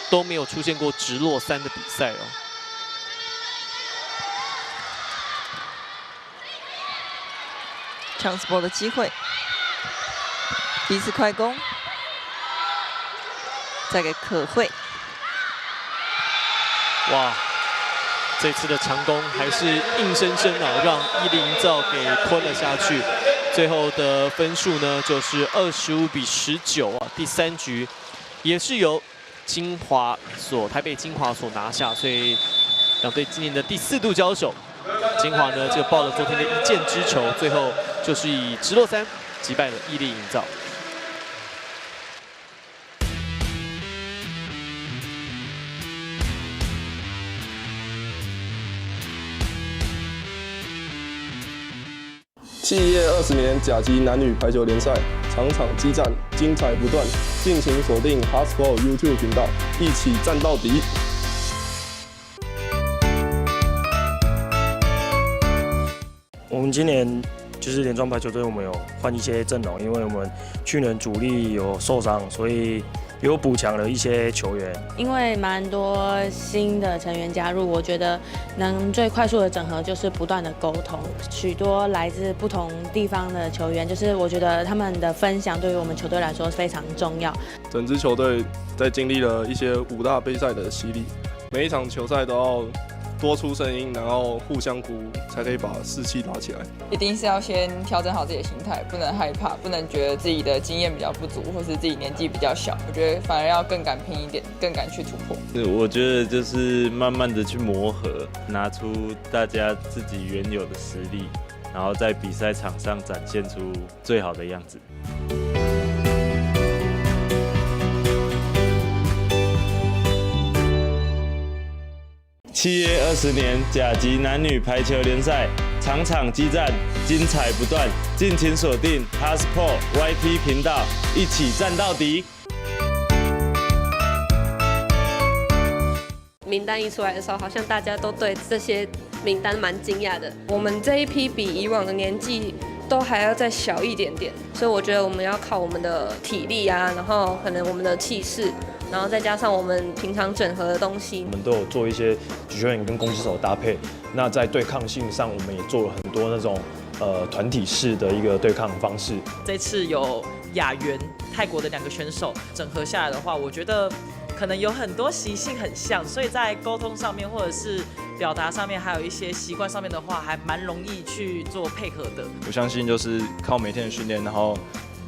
都没有出现过直落3的比赛哦。chance ball 的机会，彼此快攻，再给可慧。哇，这次的强攻还是硬生生啊，让毅力营造给吞了下去。最后的分数呢，就是25比19啊。第3局也是由台北金华所拿下，所以两队今年的第4度交手。金华呢就报了昨天的1箭之仇，最后就是以直落3击败了毅力营造。企业20年甲级男女排球联赛，场场激战，精彩不断，敬请锁定 HubSport YouTube 频道，一起战到底。我们今年就是联庄排球队，我们有换一些阵容，因为我们去年主力有受伤，所以有补强了一些球员。因为蛮多新的成员加入，我觉得能最快速的整合就是不断的沟通。许多来自不同地方的球员，就是我觉得他们的分享对于我们球队来说非常重要。整支球队在经历了一些5大杯赛的洗礼，每一场球赛都要多出声音，然后互相鼓舞，才可以把士气拉起来。一定是要先调整好自己的心态，不能害怕，不能觉得自己的经验比较不足，或是自己年纪比较小。我觉得反而要更敢拼一点，更敢去突破。我觉得就是慢慢的去磨合，拿出大家自己原有的实力，然后在比赛场上展现出最好的样子。7月20年甲级男女排球联赛，场场激战，精彩不断，敬请锁定 HubSport YT 频道，一起战到底。名单一出来的时候，好像大家都对这些名单蛮惊讶的。我们这一批比以往的年纪都还要再小一点点，所以我觉得我们要靠我们的体力啊，然后可能我们的气势，然后再加上我们平常整合的东西。我们都有做一些举球员跟攻击手的搭配。那在对抗性上，我们也做了很多那种团体式的一个对抗方式。这次有雅媛泰国的2个选手整合下来的话，我觉得可能有很多习性很像，所以在沟通上面或者是表达上面，还有一些习惯上面的话，还蛮容易去做配合的。我相信就是靠每天的训练，然后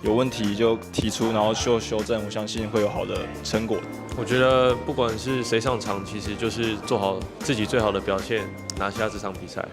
有问题就提出，然后修正，我相信会有好的成果。我觉得不管是谁上场，其实就是做好自己最好的表现，拿下这场比赛。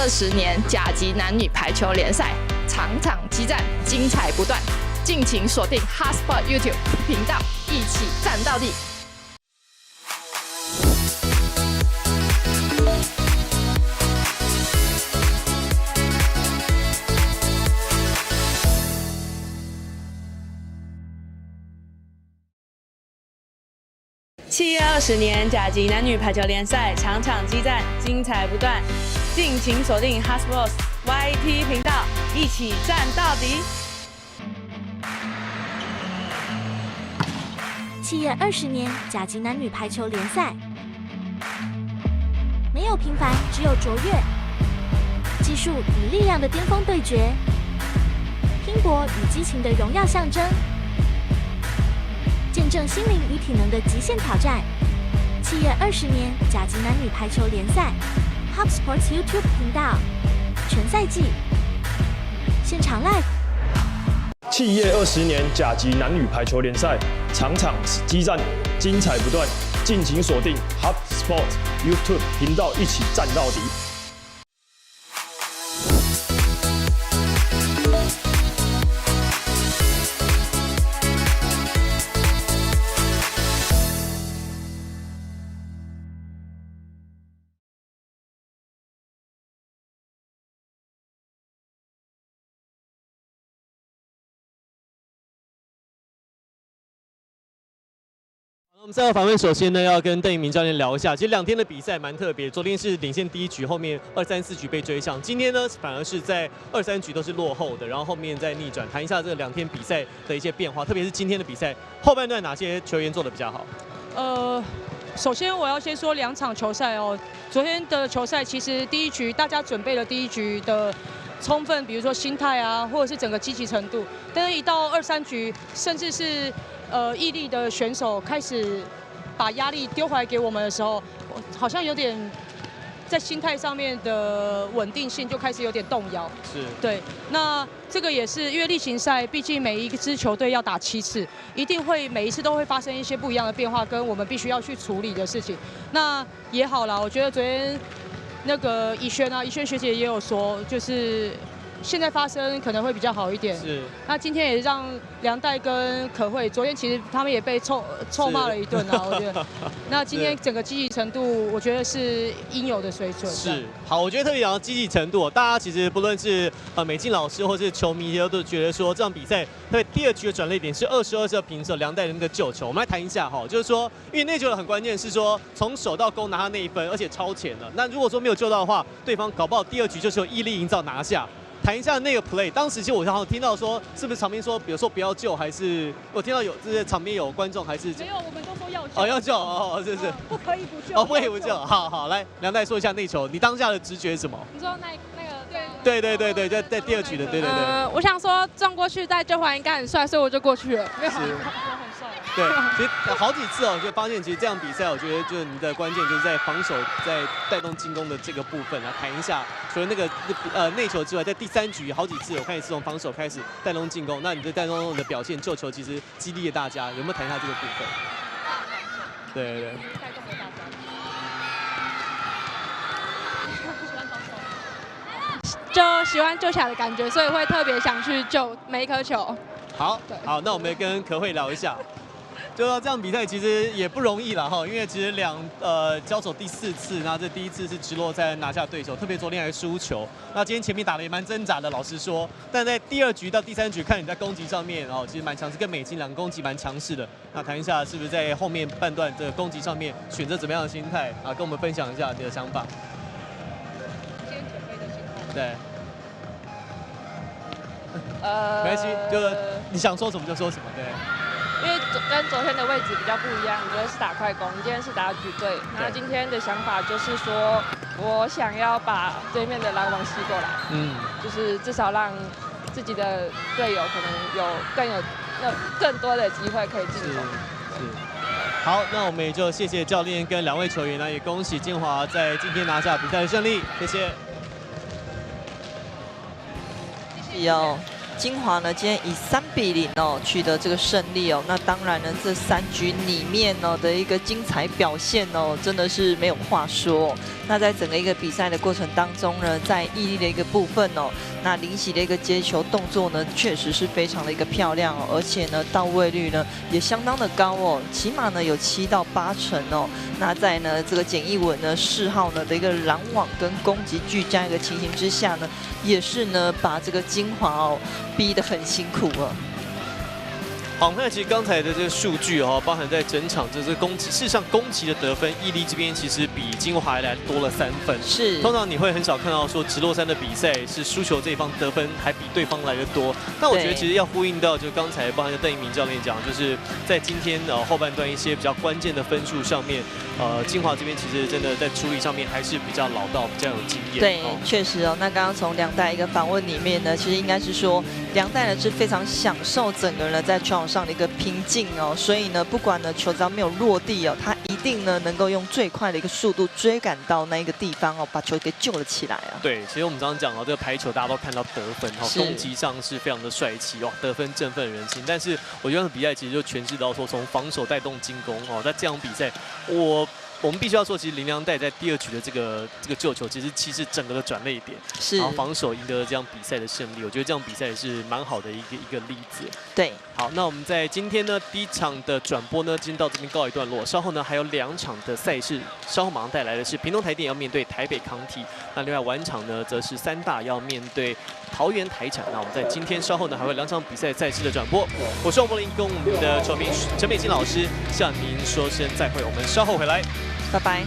20年甲级男女排球联赛，场场激战，精彩不断，敬请锁定 HubSport YouTube 频道，一起战到底。7月20年甲级男女排球联赛，场场激战，精彩不断，敬请锁定 HubSport YT 频道，一起战到底。7月20年甲级男女排球联赛，没有平凡，只有卓越，技术与力量的巅峰对决，拼搏与激情的荣耀象征。见证心灵与体能的极限挑战。7月20年甲级男女排球联赛 ，HubSport YouTube 频道，全赛季现场 live。7月20年甲级男女排球联赛，场场激战，精彩不断，敬请锁定 HubSport YouTube 频道，一起战到底。我们赛后访问，首先呢要跟邓一鸣教练聊一下。其实2天的比赛蛮特别，昨天是领先第1局，后面2、3、4局被追上。今天呢反而是在2、3局都是落后的，然后后面再逆转。谈一下这2天比赛的一些变化，特别是今天的比赛后半段哪些球员做得比较好？首先我要先说2场球赛哦。昨天的球赛其实第1局大家准备了第1局的充分，比如说心态啊，或者是整个积极程度，但是一到2、3局，甚至是毅力的选手开始把压力丢回来给我们的时候，好像有点在心态上面的稳定性就开始有点动摇。是，对。那这个也是因为例行赛，毕竟每一支球队要打7次，一定会每一次都会发生一些不一样的变化，跟我们必须要去处理的事情。那也好啦，我觉得昨天那个怡萱学姐也有说，就是现在发生可能会比较好一点。是。那今天也让梁代跟可慧，昨天其实他们也被臭骂了一顿啊，我觉得。那今天整个积极程度，我觉得是应有的水准。是。好，我觉得特别讲到积极程度，大家其实不论是美静老师或是球迷，都觉得说这场比赛特别第2局的转捩点是22的平手，梁代的那个救球。我们来谈一下哈，就是说，因为那球很关键是说从手到勾拿下那1分，而且超前了。那如果说没有救到的话，对方搞不好第2局就是有毅力营造拿下。谈一下那个 play， 当时其实我好像听到说，是不是场边说，比如说不要救，还是我听到有这些场边有观众还是没有，我们都说要救。哦，要救哦，是。不可以不救。哦，不可以不救。好，来，梁代说一下那球，你当下的直觉是什么？你说那个对，就在第2局的，对。我想说撞过去再救回来应该很帅，所以我就过去了。没有，很帅。对，其实好几次我就发现，其实这样比赛，我觉得就是你的关键就是在防守，在带动进攻的这个部分啊。谈一下，除了那个内球之外，在第3局好几次，我看你是从防守开始带动进攻，那你的带动的表现救球，其实激励了大家，有没有谈一下这个部分？对。带动了大家。就喜欢救起来的感觉，所以会特别想去救每一颗球。好，那我们跟可慧聊一下。就说这样比赛其实也不容易了哈，因为其实交手第4次，然后这第1次是直落赛拿下对手，特别昨天还输球。那今天前面打得也蛮挣扎的，老实说。但在第2局到第3局，看你在攻击上面其实蛮强势，跟美静两个攻击蛮强势的。那谈一下是不是在后面半段这个攻击上面选择怎么样的心态啊？跟我们分享一下你的想法。今天准备的心态。对。没关系，就是你想说什么就说什么，对。因为跟昨天的位置比较不一样，昨天是打快攻，今天是打举队。那今天的想法就是说，我想要把对面的拦网吸过来，就是至少让自己的队友可能有更多的机会可以进攻。是。好，那我们也就谢谢教练跟2位球员呢，也恭喜金华在今天拿下比赛的胜利，谢谢。金华呢，今天以3比0取得这个胜利哦。那当然呢，这3局里面的一个精彩表现真的是没有话说。那在整个一个比赛的过程当中呢，在毅力的一个部分那林喜的一个接球动作呢，确实是非常的一个漂亮而且呢到位率呢也相当的高起码呢有7到8成那在呢这个简逸文呢4号呢的一个拦网跟攻击俱佳一个情形之下呢，也是呢把这个金华逼得很辛苦了。好，那其实刚才的这个数据包含在整场这攻击，事实上攻击的得分，毅力这边其实比金华还来多了3分。是，通常你会很少看到说直落3的比赛是输球这一方得分还比对方来的多。但我觉得其实要呼应到，就刚才包含邓一鸣教练讲，就是在今天后半段一些比较关键的分数上面，金华这边其实真的在处理上面还是比较老道，比较有经验。对，确实那刚刚从梁代一个访问里面呢，其实应该是说梁代呢是非常享受整个人呢在球场上的一个拼劲所以呢，不管呢球只要没有落地他一定呢能够用最快的一个速度追赶到那一个地方把球给救了起来啊。对，其实我们刚刚讲这个排球，大家都看到得分攻击上是非常的帅气得分振奋人心。但是我觉得比赛其实就诠释到说，从防守带动进攻在这场比赛我们必须要说，其实林良代在第2局的这个救球，其实整个的转捩点，是，然后防守赢得了这样比赛的胜利。我觉得这样比赛也是蛮好的一个例子。对，好，那我们在今天呢第1场的转播呢，今天到这边告一段落。稍后呢还有2场的赛事，稍后马上带来的是屏东台电要面对台北康体，那另外晚场呢则是3大要面对桃园台产。那我们在今天稍后呢还会2场比赛赛事的转播。我是王柏林，跟我们的球评陈美静老师向您说声再会，我们稍后回来。拜拜。